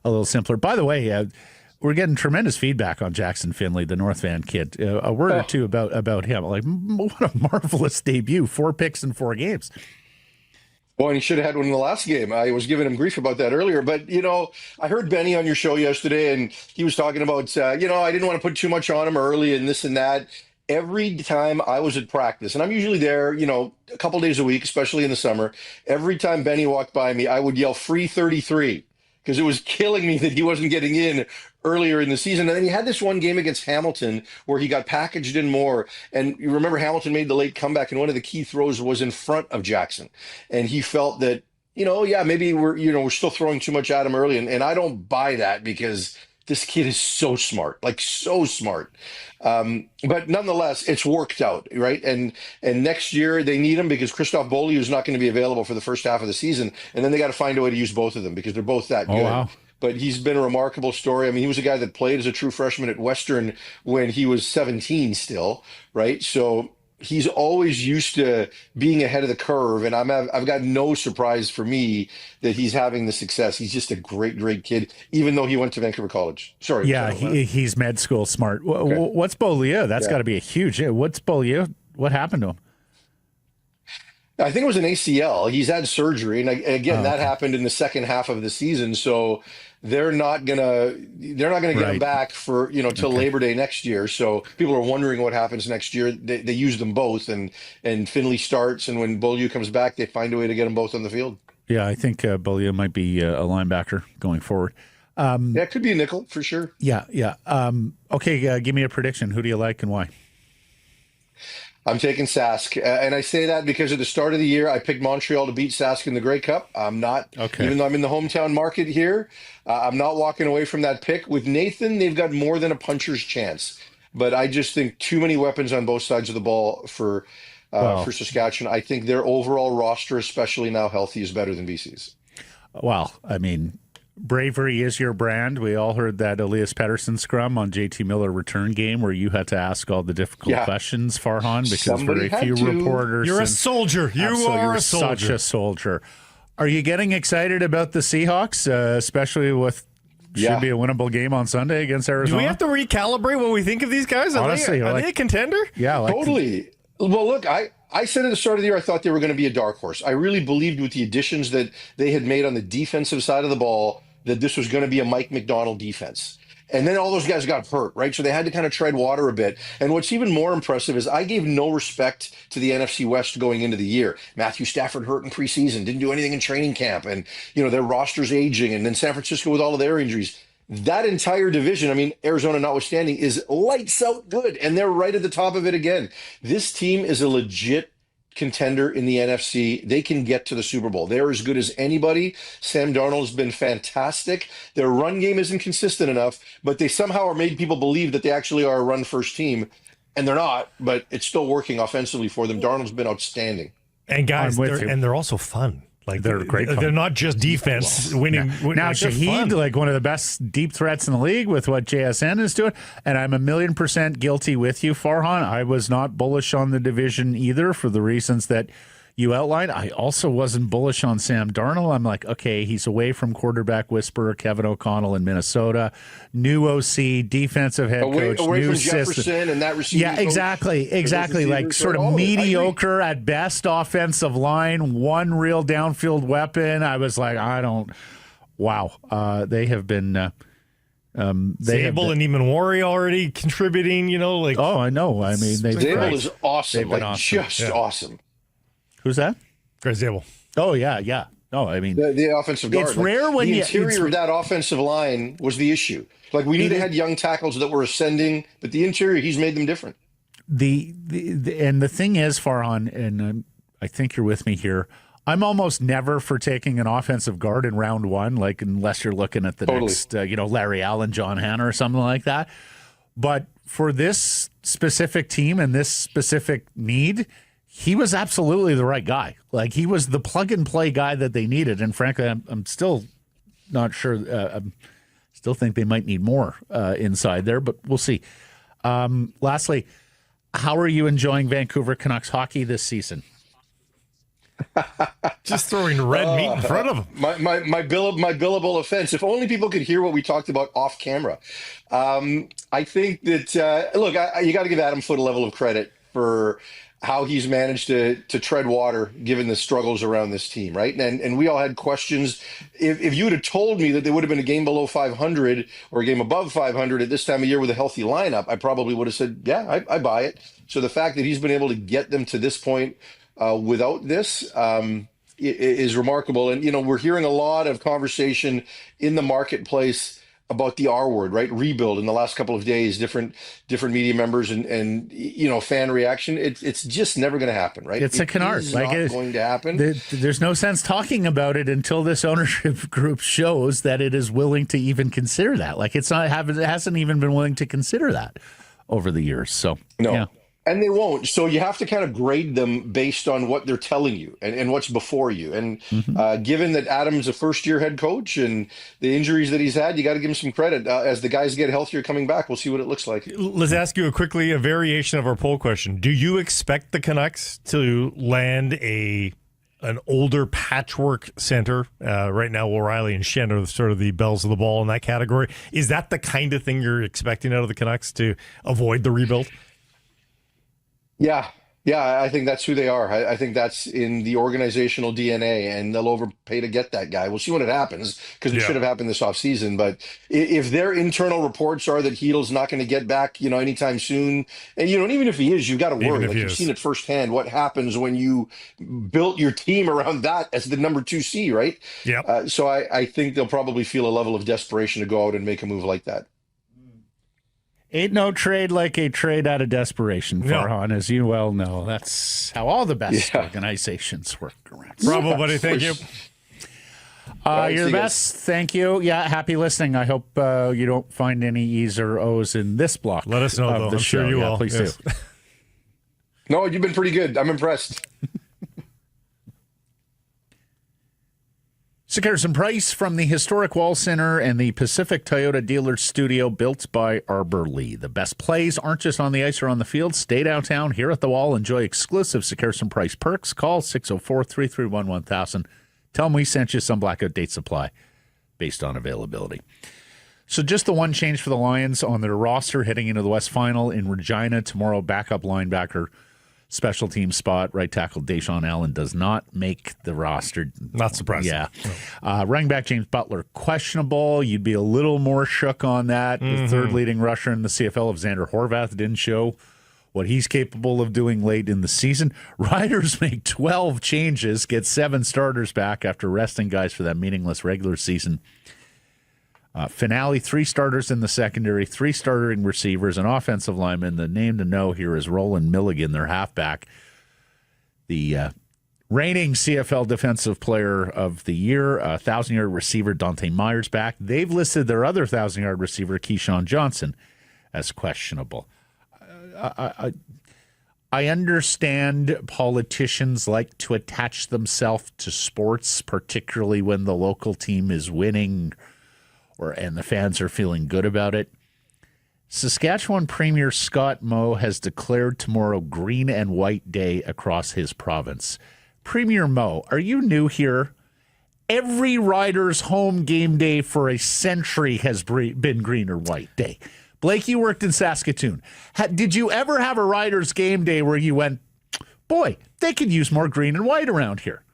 a little simpler. By the way, we're getting tremendous feedback on Jackson Finley, the North Van kid. A word or two about him. Like, what a marvelous debut. 4 picks in 4 games. Well, and he should have had one in the last game. I was giving him grief about that earlier. But, I heard Benny on your show yesterday, and he was talking about, I didn't want to put too much on him early and this and that. Every time I was at practice, and I'm usually there, a couple days a week, especially in the summer, every time Benny walked by me, I would yell free 33 because it was killing me that he wasn't getting in earlier in the season. And then he had this one game against Hamilton where he got packaged in more. And you remember Hamilton made the late comeback, and one of the key throws was in front of Jackson. And he felt that, maybe we're still throwing too much at him early. And I don't buy that because this kid is so smart, like so smart. But nonetheless, it's worked out, right? And next year they need him because Christophe Beaulieu is not going to be available for the first half of the season. And then they got to find a way to use both of them because they're both that good. Wow. But he's been a remarkable story. I mean, he was a guy that played as a true freshman at Western when he was 17 still, right? So he's always used to being ahead of the curve, and I've got no surprise for me that he's having the success. He's just a great, great kid, even though he went to Vancouver College. Sorry. Yeah, he's med school smart. Okay. What's Beaulieu? That's got to be a huge. What's Beaulieu? What happened to him? I think it was an ACL. He's had surgery, and again, that happened in the second half of the season. So they're not gonna get him back for till Labor Day next year. So people are wondering what happens next year. They use them both, and Finley starts, and when Beaulieu comes back, they find a way to get them both on the field. Yeah, I think Beaulieu might be a linebacker going forward. It could be a nickel for sure. Yeah. Okay, give me a prediction. Who do you like and why? I'm taking Sask, and I say that because at the start of the year, I picked Montreal to beat Sask in the Grey Cup. I'm not, even though I'm in the hometown market here, I'm not walking away from that pick. With Nathan, they've got more than a puncher's chance, but I just think too many weapons on both sides of the ball for Saskatchewan. I think their overall roster, especially now healthy, is better than BC's. Well, I mean, Bravery is your brand. We all heard that Elias Paterson scrum on JT Miller return game where you had to ask all the difficult questions, Farhan, because Somebody very few reporters. You're a soldier. You are a soldier. Such a soldier. Are you getting excited about the Seahawks, especially with should be a winnable game on Sunday against Arizona? Do we have to recalibrate what we think of these guys? Honestly, are they a contender? Yeah, totally. Well, look, I said at the start of the year I thought they were going to be a dark horse. I really believed with the additions that they had made on the defensive side of the ball that this was going to be a Mike McDonald defense. And then all those guys got hurt, right? So they had to kind of tread water a bit. And what's even more impressive is I gave no respect to the NFC West going into the year. Matthew Stafford hurt in preseason, didn't do anything in training camp. And, their roster's aging. And then San Francisco with all of their injuries. That entire division, I mean, Arizona notwithstanding, is lights out good. And they're right at the top of it again. This team is a legit contender in the NFC. They can get to the Super Bowl. They're as good as anybody. Sam Darnold has been fantastic. Their run game isn't consistent enough, but they somehow are made people believe that they actually are a run first team, and they're not, but it's still working offensively for them. Darnold's been outstanding. And guys, they're also fun. Like they're great. They're not just defense winning. Now Shaheed, like one of the best deep threats in the league with what JSN is doing, and I'm 1,000,000% guilty with you, Farhan. I was not bullish on the division either for the reasons that you outlined. I also wasn't bullish on Sam Darnold. I'm like, okay, he's away from quarterback whisperer Kevin O'Connell in Minnesota, new OC, defensive head coach, away new from system. Jefferson and that receiving Yeah, exactly. Like sort of mediocre at best offensive line, one real downfield weapon. I was like, wow. They have been. Zabel and Neiman Worry already contributing. Oh, I know. I mean, Zabel is awesome. They've been awesome. Awesome. Who's that? Greg Zabel. Oh, yeah. No, I mean... The offensive guard. It's rare when the interior of that offensive line was the issue. Like, we need to have young tackles that were ascending, but the interior, he's made them different. And the thing is, Farhan, and I think you're with me here, I'm almost never for taking an offensive guard in round one, like unless you're looking at the next, Larry Allen, John Hanna, or something like that. But for this specific team and this specific need... He was absolutely the right guy. Like, he was the plug-and-play guy that they needed. And frankly, I'm still not sure. I still think they might need more inside there, but we'll see. Lastly, how are you enjoying Vancouver Canucks hockey this season? Just throwing red meat in front of them. My billable offense. If only people could hear what we talked about off camera. I think that, look, you got to give Adam Foote a level of credit for how he's managed to tread water given the struggles around this team, right? And we all had questions. If you would have told me that there would have been a game below 500 or a game above 500 at this time of year with a healthy lineup, I probably would have said, yeah, I buy it. So the fact that he's been able to get them to this point without this is remarkable. And, we're hearing a lot of conversation in the marketplace about the R word, right? Rebuild in the last couple of days, different media members and fan reaction. It's just never going to happen, right? It's a canard. It's not going to happen. There's no sense talking about it until this ownership group shows that it is willing to even consider that. Like it hasn't even been willing to consider that over the years. So no. Yeah. And they won't. So you have to kind of grade them based on what they're telling you and what's before you. And given that Adam's a first-year head coach and the injuries that he's had, you got to give him some credit. As the guys get healthier coming back, we'll see what it looks like. Let's ask you a variation of our poll question. Do you expect the Canucks to land an older patchwork center? Right now, O'Reilly and Schenn are sort of the bells of the ball in that category. Is that the kind of thing you're expecting out of the Canucks to avoid the rebuild? Yeah, I think that's who they are. I think that's in the organizational DNA, and they'll overpay to get that guy. We'll see when it happens, because it should have happened this offseason. But if their internal reports are that Heedle's not going to get back, anytime soon, and even if he is, you've got to worry. Like, you've seen it firsthand what happens when you built your team around that as the number 2C, right? Yeah. So I think they'll probably feel a level of desperation to go out and make a move like that. Ain't no trade like a trade out of desperation, Farhan, as you well know. That's how all the best organizations work around. Bravo, buddy. Thank you. You're the best. Thank you. Yeah, happy listening. I hope you don't find any E's or O's in this block. Let us know, though. I'm sure you will. Please do. No, you've been pretty good. I'm impressed. Carson Price from the historic Wall Center and the Pacific Toyota Dealer Studio, built by Arbor Lee. The best plays aren't just on the ice or on the field. Stay downtown here at the Wall. Enjoy exclusive Carson Price perks. Call 604-331-1000. Tell them we sent you some blackout date supply based on availability. So just the one change for the Lions on their roster heading into the West Final in Regina tomorrow. Backup linebacker, special team spot, right tackle Deshaun Allen does not make the roster. Not surprising. Yeah. Running back James Butler, questionable. You'd be a little more shook on that. The third leading rusher in the CFL of Xander Horvath didn't show what he's capable of doing late in the season. Riders make 12 changes, get 7 starters back after resting guys for that meaningless regular season finale. 3 starters in the secondary, 3 starting receivers, an offensive lineman. The name to know here is Roland Milligan, their halfback. The reigning CFL Defensive Player of the Year, 1,000-yard receiver Dante Myers back. They've listed their other 1,000-yard receiver, Keyshawn Johnson, as questionable. I understand politicians like to attach themselves to sports, particularly when the local team is winning and the fans are feeling good about it. Saskatchewan Premier Scott Moe has declared tomorrow Green and White Day across his province. Premier Moe, are you new here? Every Riders home game day for a century has been Green or White Day. Blake, you worked in Saskatoon. Did you ever have a Riders game day where you went, boy, they could use more green and white around here?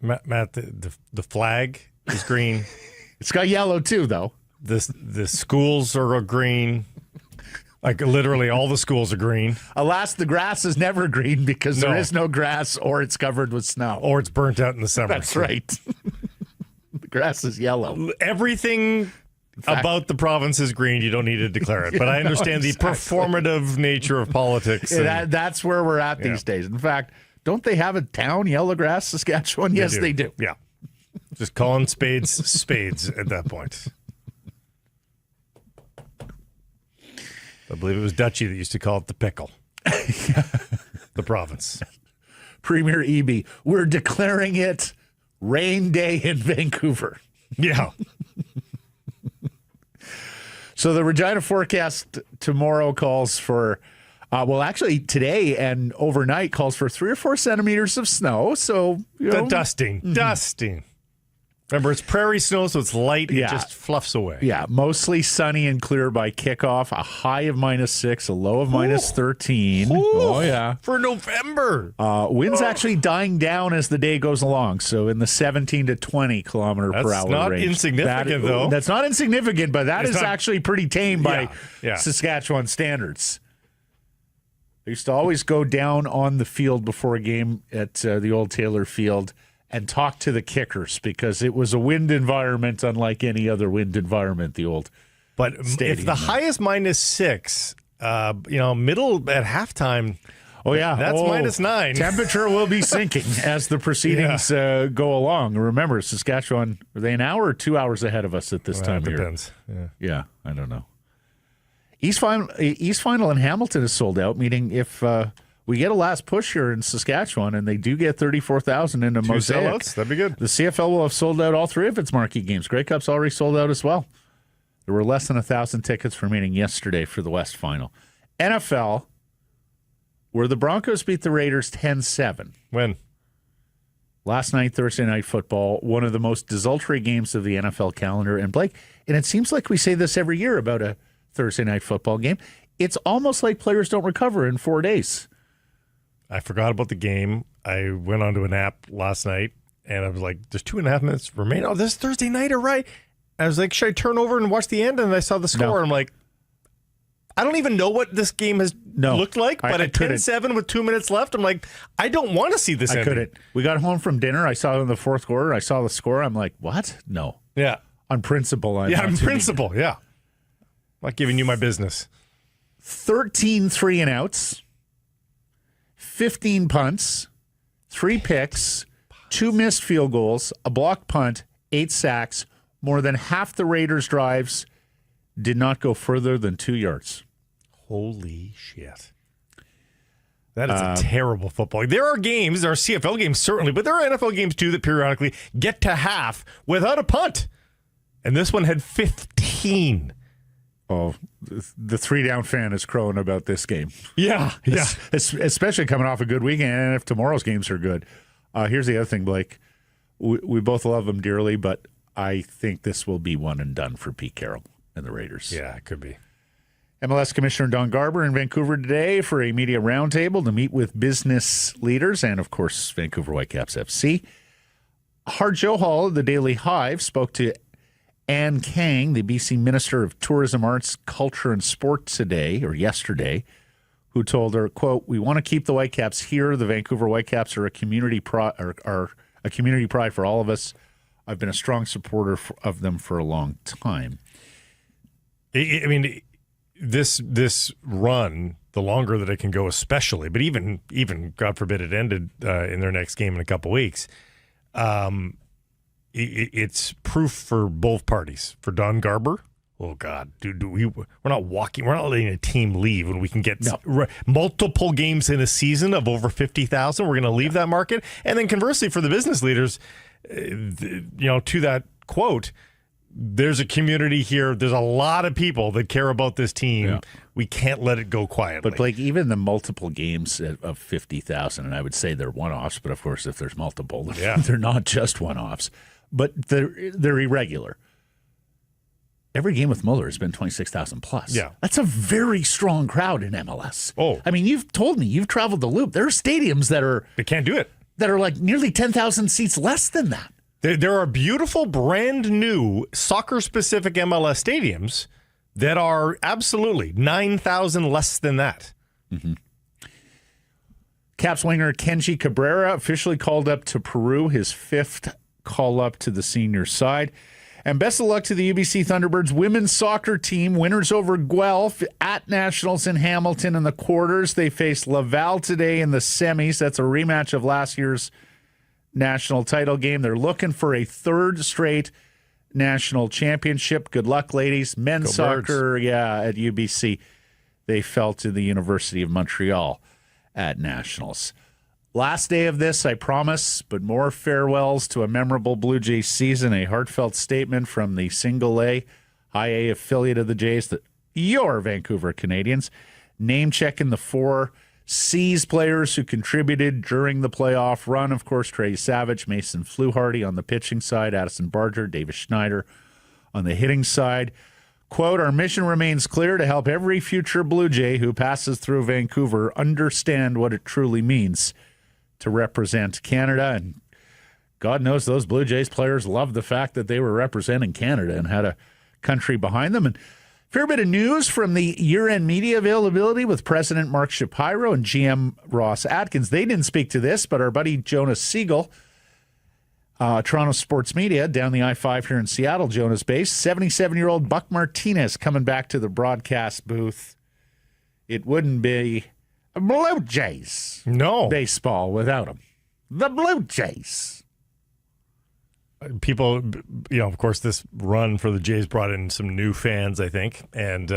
Matt, the flag is green. It's got yellow too, though. The schools are green. Like literally all the schools are green. Alas, the grass is never green because there is no grass, or it's covered with snow. Or it's burnt out in the summer. That's right. The grass is yellow. Everything about the province is green. You don't need to declare it. But I understand the performative nature of politics. That's where we're at these days. In fact, don't they have a town, Yellowgrass, Saskatchewan? Yes, they do. Yeah. Just calling spades spades at that point. I believe it was Dutchy that used to call it the pickle. The province. Premier Eby, we're declaring it rain day in Vancouver. Yeah. So the Regina forecast tomorrow calls for, actually today and overnight calls for 3 or 4 centimeters of snow. So, the dusting. Remember, it's prairie snow, so it's light. It just fluffs away. Yeah, mostly sunny and clear by kickoff. A high of -6, a low of -13. Oh, yeah. For November. Winds actually dying down as the day goes along. So in the 17 to 20 kilometer per hour range. That's not insignificant, though. That's not insignificant, but that is actually pretty tame by Yeah. Saskatchewan standards. I used to always go down on the field before a game at the old Taylor Field and talk to the kickers because it was a wind environment unlike any other wind environment, the old stadium. If the high is -6, middle at halftime, that's -9. Temperature will be sinking as the proceedings go along. Remember, Saskatchewan, are they an hour or 2 hours ahead of us at this time here? Depends. Yeah, I don't know. East Final in Hamilton is sold out, meaning if we get a last push here in Saskatchewan and they do get 34,000 into Mosaic, sellouts, that'd be good. The CFL will have sold out all 3 of its marquee games. Grey Cup's already sold out as well. There were less than 1,000 tickets remaining yesterday for the West Final. NFL, where the Broncos beat the Raiders 10-7. When? Last night, Thursday Night Football, one of the most desultory games of the NFL calendar. And Blake, and it seems like we say this every year about a Thursday Night Football game. It's almost like players don't recover in 4 days. I forgot about the game. I went onto an app last night, and I was like, there's 2.5 minutes remaining. Oh, this is Thursday night, all right. I was like, should I turn over and watch the end? And I saw the score, and I'm like, I don't even know what this game has looked like, but at 10-7 with 2 minutes left, I'm like, I don't want to see this ending. Couldn't. We got home from dinner. I saw it in the fourth quarter. I saw the score. I'm like, what? No. Yeah. On principle. On principle, yeah. I'm not giving you my business. 13 3-and-outs. 15 punts, 3 picks, 2 missed field goals, a blocked punt, 8 sacks. More than half the Raiders' drives did not go further than 2 yards. Holy shit. That is a terrible football. There are games, there are CFL games certainly, but there are NFL games too that periodically get to half without a punt. And this one had 15. Oh, the 3-down fan is crowing about this game. Yeah. Especially coming off a good weekend, and if tomorrow's games are good. Here's the other thing, Blake. We both love him dearly, but I think this will be one and done for Pete Carroll and the Raiders. Yeah, it could be. MLS Commissioner Don Garber in Vancouver today for a media roundtable to meet with business leaders and, of course, Vancouver Whitecaps FC. Hart Johal of the Daily Hive spoke to Ann Kang, the BC Minister of Tourism, Arts, Culture, and Sport today, or yesterday, who told her, quote, "We want to keep the Whitecaps here. The Vancouver Whitecaps are a community pride for all of us. I've been a strong supporter of them for a long time." I mean, this run, the longer that it can go, especially, but even God forbid it ended in their next game in a couple weeks, it's proof for both parties. For Don Garber, oh God, we're not letting a team leave when we can get multiple games in a season of over 50,000. We're going to leave that market, and then conversely for the business leaders, to that quote, there's a community here. There's a lot of people that care about this team. Yeah. We can't let it go quietly. But Blake, even the multiple games of 50,000, and I would say they're one-offs, but of course if there's multiple, they're not just one-offs, but they're irregular. Every game with Muller has been 26,000 plus. Yeah. That's a very strong crowd in MLS. Oh. I mean, you've told me you've traveled the loop. There are stadiums they can't do it. That are like nearly 10,000 seats less than that. There are beautiful, brand new soccer-specific MLS stadiums that are absolutely 9,000 less than that. Mm-hmm. Caps winger Kenji Cabrera officially called up to Peru, his 5th call-up to the senior side. And best of luck to the UBC Thunderbirds women's soccer team, winners over Guelph at Nationals in Hamilton in the quarters. They face Laval today in the semis. That's a rematch of last year's national title game. They're looking for a 3rd straight national championship. Good luck, ladies. Men's soccer, at UBC. They fell to the University of Montreal at Nationals. Last day of this, I promise, but more farewells to a memorable Blue Jays season. A heartfelt statement from the single A, high A affiliate of the Jays, your Vancouver Canadians, name-checking the 4 C's players who contributed during the playoff run. Of course, Trey Savage, Mason Fluharty on the pitching side, Addison Barger, Davis Schneider on the hitting side. Quote, "Our mission remains clear to help every future Blue Jay who passes through Vancouver understand what it truly means to represent Canada." And God knows those Blue Jays players loved the fact that they were representing Canada and had a country behind them. And fair bit of news from the year-end media availability with President Mark Shapiro and GM Ross Atkins. They didn't speak to this, but our buddy Jonas Siegel, Toronto Sports Media, down the I-5 here in Seattle, Jonas base, 77-year-old Buck Martinez coming back to the broadcast booth. It wouldn't be Blue Jays baseball without him. The Blue Jays. People, of course, this run for the Jays brought in some new fans, I think, and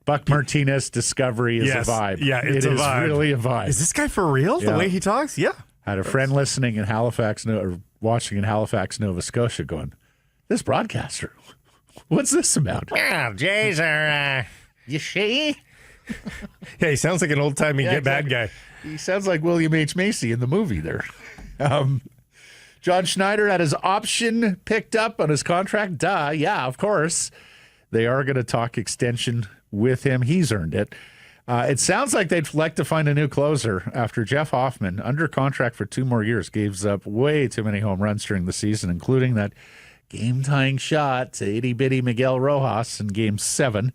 Buck Martinez discovery is a vibe. Yeah, it's a vibe. Really a vibe. Is this guy for real? Yeah. The way he talks? Yeah. Had a friend listening in Halifax, or watching in Halifax, Nova Scotia, going, "This broadcaster, what's this about?" Yeah, Jays are, you see? Yeah, he sounds like an old-timey bad guy. He sounds like William H. Macy in the movie there. John Schneider had his option picked up on his contract. Yeah, of course. They are going to talk extension with him. He's earned it. It sounds like they'd like to find a new closer after Jeff Hoffman, under contract for 2 more years, gives up way too many home runs during the season, including that game-tying shot to itty-bitty Miguel Rojas in Game 7,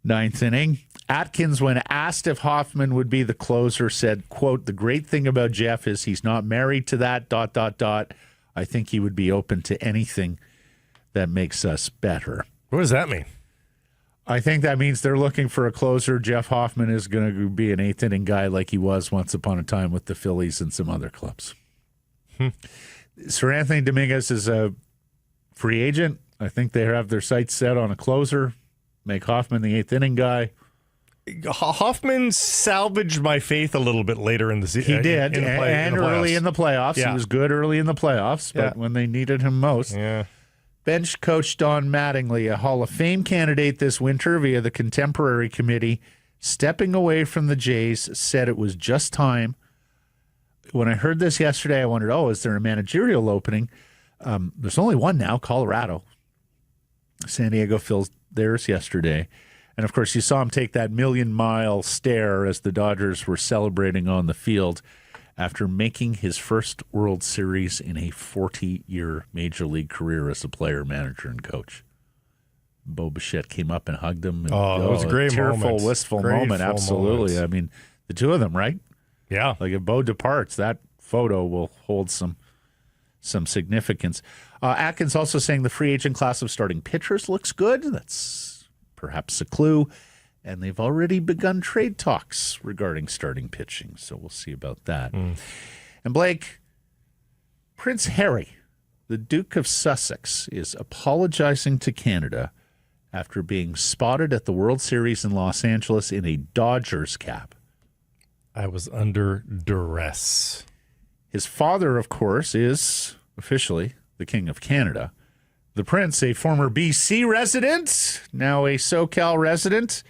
9th inning. Atkins, when asked if Hoffman would be the closer, said, quote, "The great thing about Jeff is he's not married to that, ... I think he would be open to anything that makes us better." What does that mean? I think that means they're looking for a closer. Jeff Hoffman is going to be an 8th inning guy like he was once upon a time with the Phillies and some other clubs. Sir Anthony Dominguez is a free agent. I think they have their sights set on a closer. Make Hoffman the 8th inning guy. Hoffman salvaged my faith a little bit later in the season. He did, and early in the playoffs. Yeah. He was good early in the playoffs, but when they needed him most. Yeah. Bench coach Don Mattingly, a Hall of Fame candidate this winter via the Contemporary Committee, stepping away from the Jays, said it was just time. When I heard this yesterday, I wondered, is there a managerial opening? There's only one now, Colorado. San Diego filled theirs yesterday. And, of course, you saw him take that million-mile stare as the Dodgers were celebrating on the field after making his first World Series in a 40-year Major League career as a player, manager, and coach. Bo Bichette came up and hugged him. And, it was a great tearful, moment. wistful moment. Absolutely. Moments. I mean, the two of them, right? Yeah. Like if Bo departs, that photo will hold some significance. Atkins also saying the free agent class of starting pitchers looks good. That's perhaps a clue. And they've already begun trade talks regarding starting pitching. So we'll see about that. And Blake, Prince Harry, the Duke of Sussex, is apologizing to Canada after being spotted at the World Series in Los Angeles in a Dodgers cap. I was under duress. His father, of course, is officially the King of Canada. The Prince, a former BC resident, now a SoCal resident,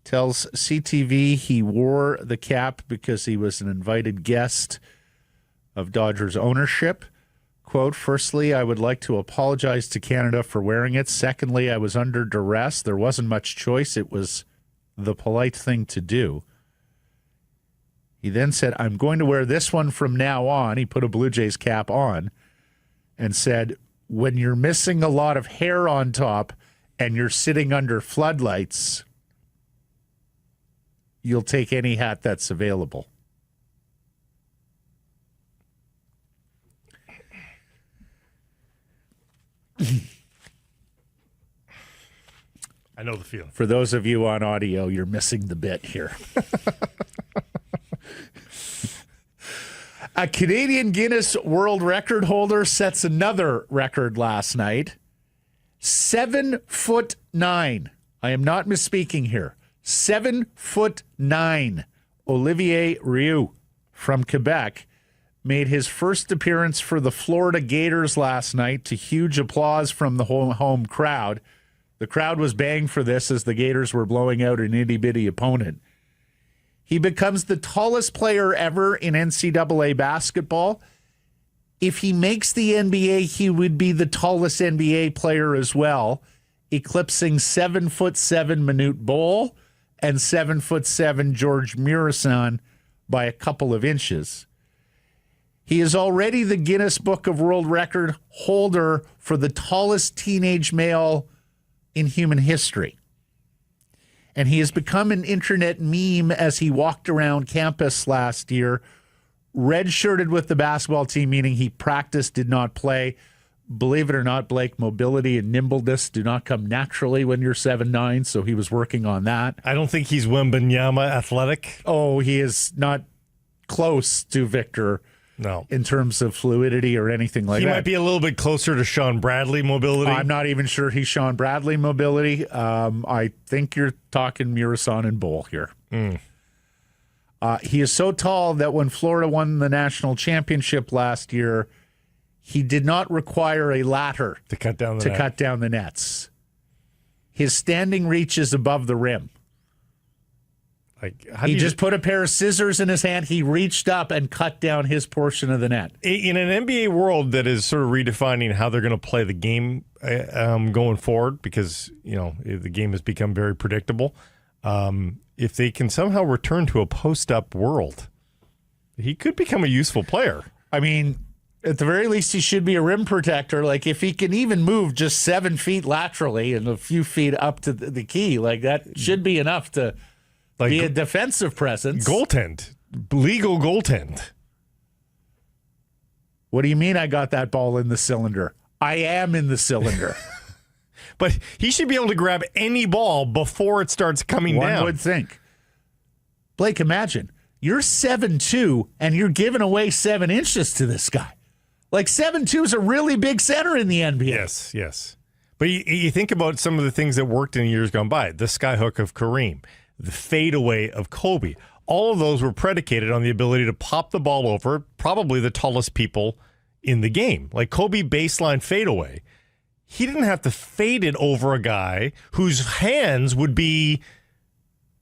tells CTV he wore the cap because he was an invited guest of Dodgers ownership. Quote, firstly, I would like to apologize to Canada for wearing it. Secondly, I was under duress. There wasn't much choice. It was the polite thing to do. He then said, I'm going to wear this one from now on. He put a Blue Jays cap on and said, when you're missing a lot of hair on top and you're sitting under floodlights, you'll take any hat that's available. I know the feeling. For those of you on audio, you're missing the bit here. A Canadian Guinness World Record holder sets another record last night. 7'9". I am not misspeaking here. 7'9". Olivier Rioux from Quebec made his first appearance for the Florida Gators last night to huge applause from the home crowd. The crowd was baying for this as the Gators were blowing out an itty-bitty opponent. He becomes the tallest player ever in NCAA basketball. If he makes the NBA, he would be the tallest NBA player as well, eclipsing 7'7" Manute Bol and 7'7" George Murison by a couple of inches. He is already the Guinness Book of World Record holder for the tallest teenage male in human history. And he has become an internet meme as he walked around campus last year, red-shirted with the basketball team, meaning he practiced, did not play. Believe it or not, Blake, mobility and nimbleness do not come naturally when you're 7'9", so he was working on that. I don't think he's Wembanyama athletic. Oh, he is not close to Victor. No. In terms of fluidity or anything like that. He might be a little bit closer to Sean Bradley mobility. I'm not even sure he's Sean Bradley mobility. I think you're talking Murison and Bol here. He is so tall that when Florida won the national championship last year, he did not require a ladder to cut down the nets. His standing reach is above the rim. Like he just put a pair of scissors in his hand. He reached up and cut down his portion of the net. In an NBA world that is sort of redefining how they're going to play the game going forward, because the game has become very predictable. If they can somehow return to a post-up world, he could become a useful player. I mean, at the very least, he should be a rim protector. Like if he can even move just 7 feet laterally and a few feet up to the key, like that should be enough to. Be a defensive presence. Goaltend. Legal goaltend. What do you mean I got that ball in the cylinder? I am in the cylinder. But he should be able to grab any ball before it starts coming down. One would think. Blake, imagine. You're 7'2", and you're giving away 7 inches to this guy. Like 7'2" is a really big center in the NBA. Yes. But you think about some of the things that worked in years gone by. The skyhook of Kareem. the fadeaway of Kobe. All of those were predicated on the ability to pop the ball over probably the tallest people in the game. Like Kobe baseline fadeaway, he didn't have to fade it over a guy whose hands would be,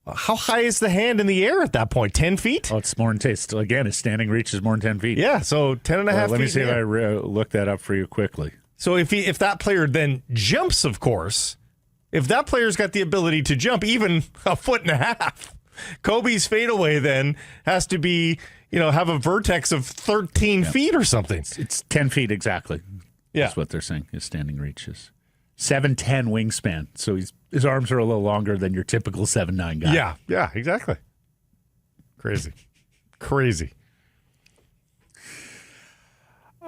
how high is the hand in the air at that point? 10 feet? Oh, it's more than taste. Again, his standing reach is more than 10 feet. Yeah, so 10 and a half feet. Let me see if I look that up for you quickly. So if that player then jumps, of course, if that player's got the ability to jump even a foot and a half, Kobe's fadeaway then has to be, have a vertex of 13 feet or something. It's 10 feet exactly. Yeah. That's what they're saying. His standing reach is 7'10" wingspan. So his arms are a little longer than your typical 7'9" guy. Yeah, exactly. Crazy.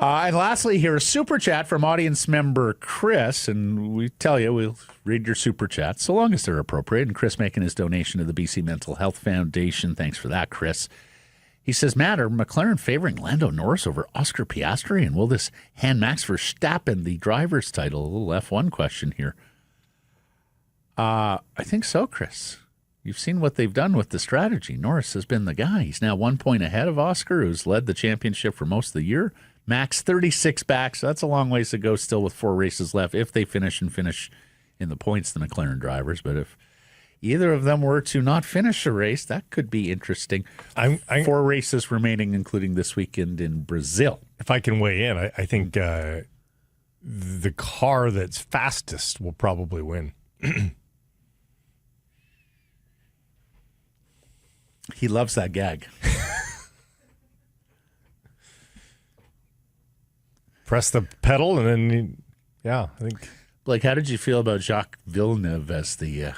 And lastly, here a super chat from audience member Chris, and we tell you we'll read your super chats so long as they're appropriate. And Chris making his donation to the BC Mental Health Foundation. Thanks for that, Chris. He says, Matt, are McLaren favoring Lando Norris over Oscar Piastri? And will this hand Max Verstappen the driver's title? A little F1 question here. I think so, Chris. You've seen what they've done with the strategy. Norris has been the guy. He's now 1 point ahead of Oscar, who's led the championship for most of the year. Max 36 back, so that's a long ways to go still with 4 races left if they finish in the points, the McLaren drivers. But if either of them were to not finish a race, that could be interesting. 4 races remaining, including this weekend in Brazil. If I can weigh in, I think the car that's fastest will probably win. He loves that gag. Press the pedal and then, I think. Blake, how did you feel about Jacques Villeneuve as the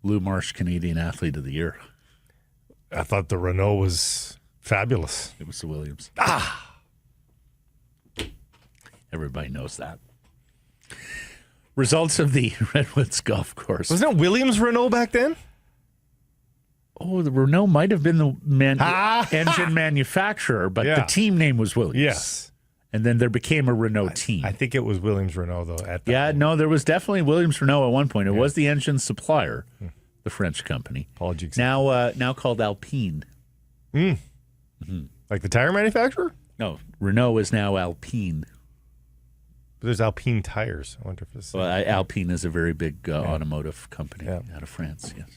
Lou Marsh Canadian Athlete of the Year? I thought the Renault was fabulous. It was the Williams. Everybody knows that. Results of the Redwoods Golf Course. Wasn't it Williams Renault back then? Oh, the Renault might have been the engine manufacturer, but the team name was Williams. Yes. And then there became a Renault team. I think it was Williams Renault, though. At that point. No, there was definitely Williams Renault at one point. It was the engine supplier, the French company. Apologies. Now called Alpine. Mm-hmm. Like the tire manufacturer? No, Renault is now Alpine. But there's Alpine tires. I wonder if it's... Well, Alpine is a very big automotive company out of France, yes.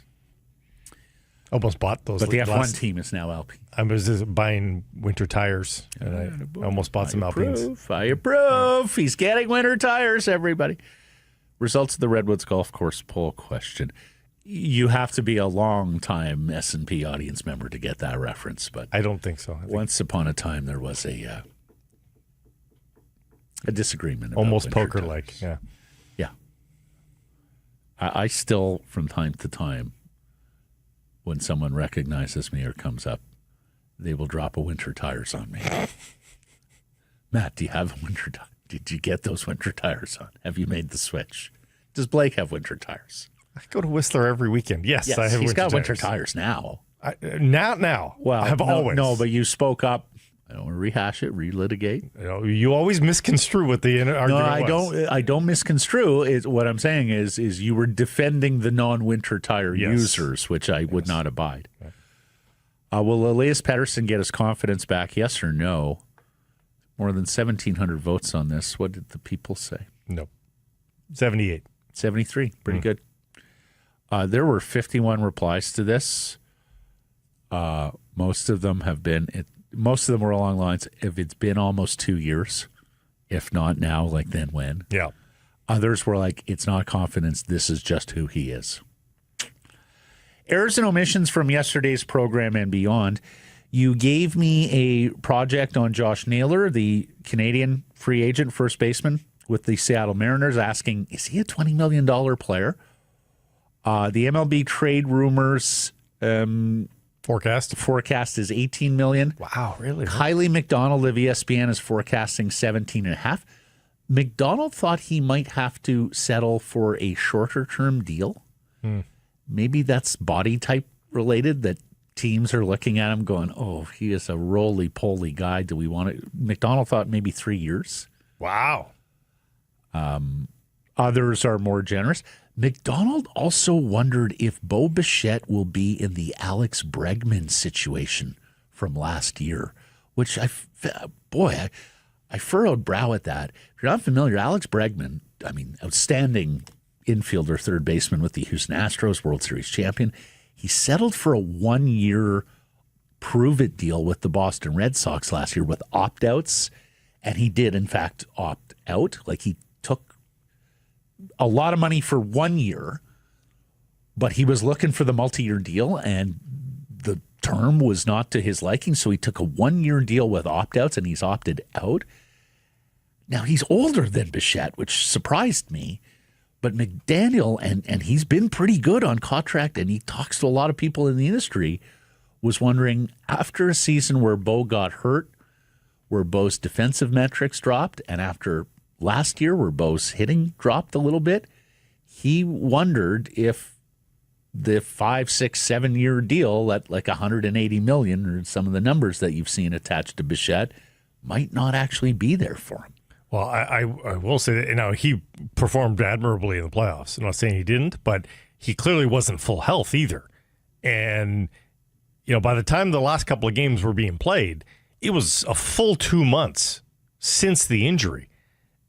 Almost bought those. But the F1 team is now Alpine. I was just buying winter tires, and I almost bought some Alpines. I approve. He's getting winter tires, everybody. Results of the Redwoods Golf Course poll question. You have to be a long-time S&P audience member to get that reference, but I don't think so. Once upon a time, there was a disagreement. About almost poker-like, yeah. I still, from time to time, when someone recognizes me or comes up, they will drop a winter tires on me. Matt, do you have a winter tire? Did you get those winter tires on? Have you made the switch? Does Blake have winter tires? I go to Whistler every weekend. Yes, I have he's winter tires. He's got winter tires now. Now. Well, I have always. No, but you spoke up. I don't want to rehash it, relitigate. You always misconstrue what the argument was. I don't misconstrue. What I'm saying is you were defending the non-winter tire users, which I would not abide. Yeah. Will Elias Paterson get his confidence back? Yes or no? More than 1,700 votes on this. What did the people say? No. 78. 73. Pretty good. There were 51 replies to this. Most of them were along lines, if it's been almost 2 years, if not now, like then when. Yeah. Others were like, it's not confidence, this is just who he is. Errors and omissions from yesterday's program and beyond. You gave me a project on Josh Naylor, the Canadian free agent first baseman with the Seattle Mariners, asking, is he a $20 million player? The MLB trade rumors forecast is $18 million. Wow, really? Kylie McDonald of ESPN is forecasting 17.5. McDonald thought he might have to settle for a shorter term deal. Maybe that's body type related, that teams are looking at him going, oh, he is a roly-poly guy. Do we want to? McDonald thought maybe 3 years. Wow. Others are more generous. McDonald also wondered if Bo Bichette will be in the Alex Bregman situation from last year, which I furrowed brow at that. If you're not familiar, Alex Bregman, outstanding infielder, third baseman with the Houston Astros, World Series champion. He settled for a 1-year prove-it deal with the Boston Red Sox last year with opt-outs, and he did, in fact, opt out. Like, he took a lot of money for 1 year, but he was looking for the multi-year deal, and the term was not to his liking, so he took a 1-year deal with opt-outs, and he's opted out. Now, he's older than Bichette, which surprised me, but McDaniel, and he's been pretty good on contract, and he talks to a lot of people in the industry, was wondering, after a season where Bo got hurt, where Bo's defensive metrics dropped, and after last year where Bo's hitting dropped a little bit, he wondered if the 5, 6, 7-year deal at like $180 million, or some of the numbers that you've seen attached to Bichette, might not actually be there for him. Well, I will say that, he performed admirably in the playoffs. I'm not saying he didn't, but he clearly wasn't full health either. And by the time the last couple of games were being played, it was a full 2 months since the injury.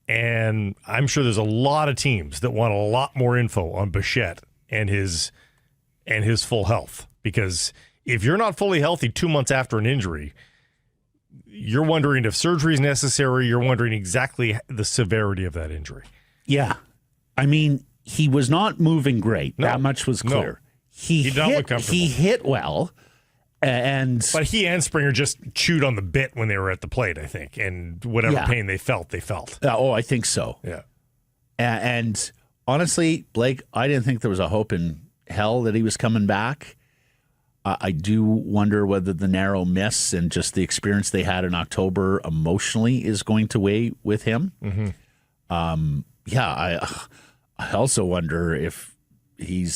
And I'm sure there's a lot of teams that want a lot more info on Bichette and his full health. Because if you're not fully healthy 2 months after an injury, you're wondering if surgery is necessary. You're wondering exactly the severity of that injury. Yeah. He was not moving great. No. That much was clear. No. He did not look comfortable. He hit well. But he and Springer just chewed on the bit when they were at the plate, I think, and whatever pain they felt. I think so. Yeah. And honestly, Blake, I didn't think there was a hope in hell that he was coming back. I do wonder whether the narrow miss and just the experience they had in October emotionally is going to weigh with him. Mm-hmm. I also wonder if he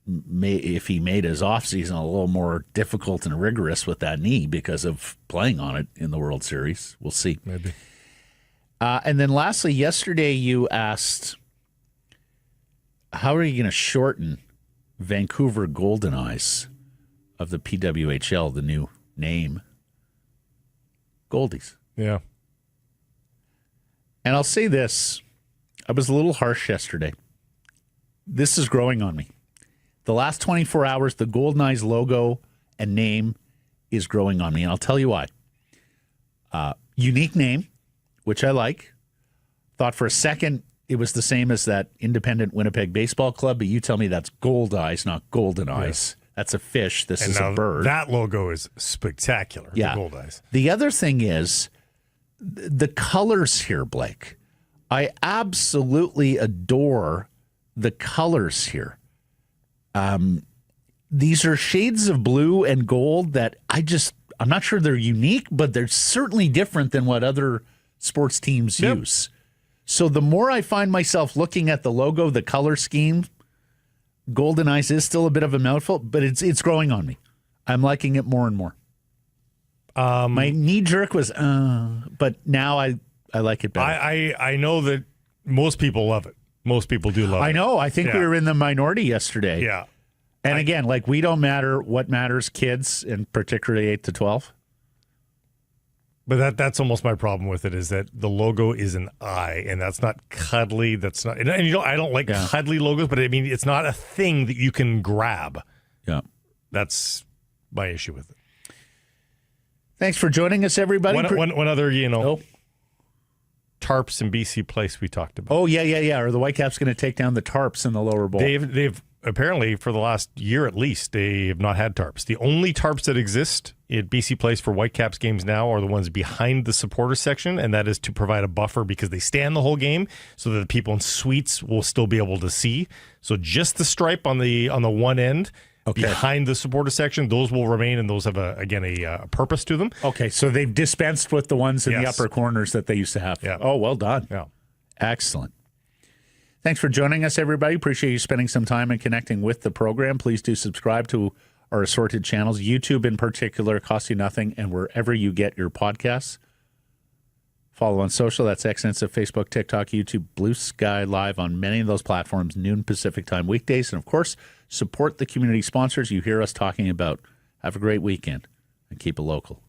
made his offseason a little more difficult and rigorous with that knee because of playing on it in the World Series. We'll see. Maybe. And then lastly, yesterday you asked, how are you going to shorten Vancouver Golden Eyes of the PWHL, the new name? Goldies. Yeah. And I'll say this. I was a little harsh yesterday. This is growing on me. The last 24 hours, the Golden Eyes logo and name is growing on me. And I'll tell you why. Unique name, which I like. Thought for a second it was the same as that independent Winnipeg Baseball Club, but you tell me that's Gold Eyes, not Golden Eyes. That's a fish. This is a bird. That logo is spectacular. Yeah. The Gold Eyes. The other thing is the colors here, Blake. I absolutely adore the colors here. These are shades of blue and gold that I'm not sure they're unique, but they're certainly different than what other sports teams use. So the more I find myself looking at the logo, the color scheme, Golden Eyes is still a bit of a mouthful, but it's growing on me. I'm liking it more and more. My knee jerk was, but now I like it better. I know that most people love it. Most people do love it. I know. I think we were in the minority yesterday. Yeah. And again, we don't matter what matters, kids, and particularly 8 to 12. But that's almost my problem with it, is that the logo is an eye, and that's not cuddly. That's not, and I don't like cuddly logos, but it's not a thing that you can grab. Yeah. That's my issue with it. Thanks for joining us, everybody. One other, tarps in BC Place we talked about. Oh, yeah. Or the Whitecaps going to take down the tarps in the lower bowl. They've apparently, for the last year at least, they have not had tarps. The only tarps that exist at BC Place for Whitecaps games now are the ones behind the supporter section, and that is to provide a buffer because they stand the whole game so that the people in suites will still be able to see. So just the stripe on the one end behind the supporter section, those will remain, and those have a purpose to them. Okay, so they've dispensed with the ones in the upper corners that they used to have. Yeah. Oh, well done. Yeah. Excellent. Thanks for joining us, everybody. Appreciate you spending some time and connecting with the program. Please do subscribe to our assorted channels. YouTube in particular costs you nothing, and wherever you get your podcasts. Follow on social. That's XNSF, Facebook, TikTok, YouTube, Blue Sky Live on many of those platforms, noon Pacific time weekdays. And, of course, support the community sponsors you hear us talking about. Have a great weekend and keep it local.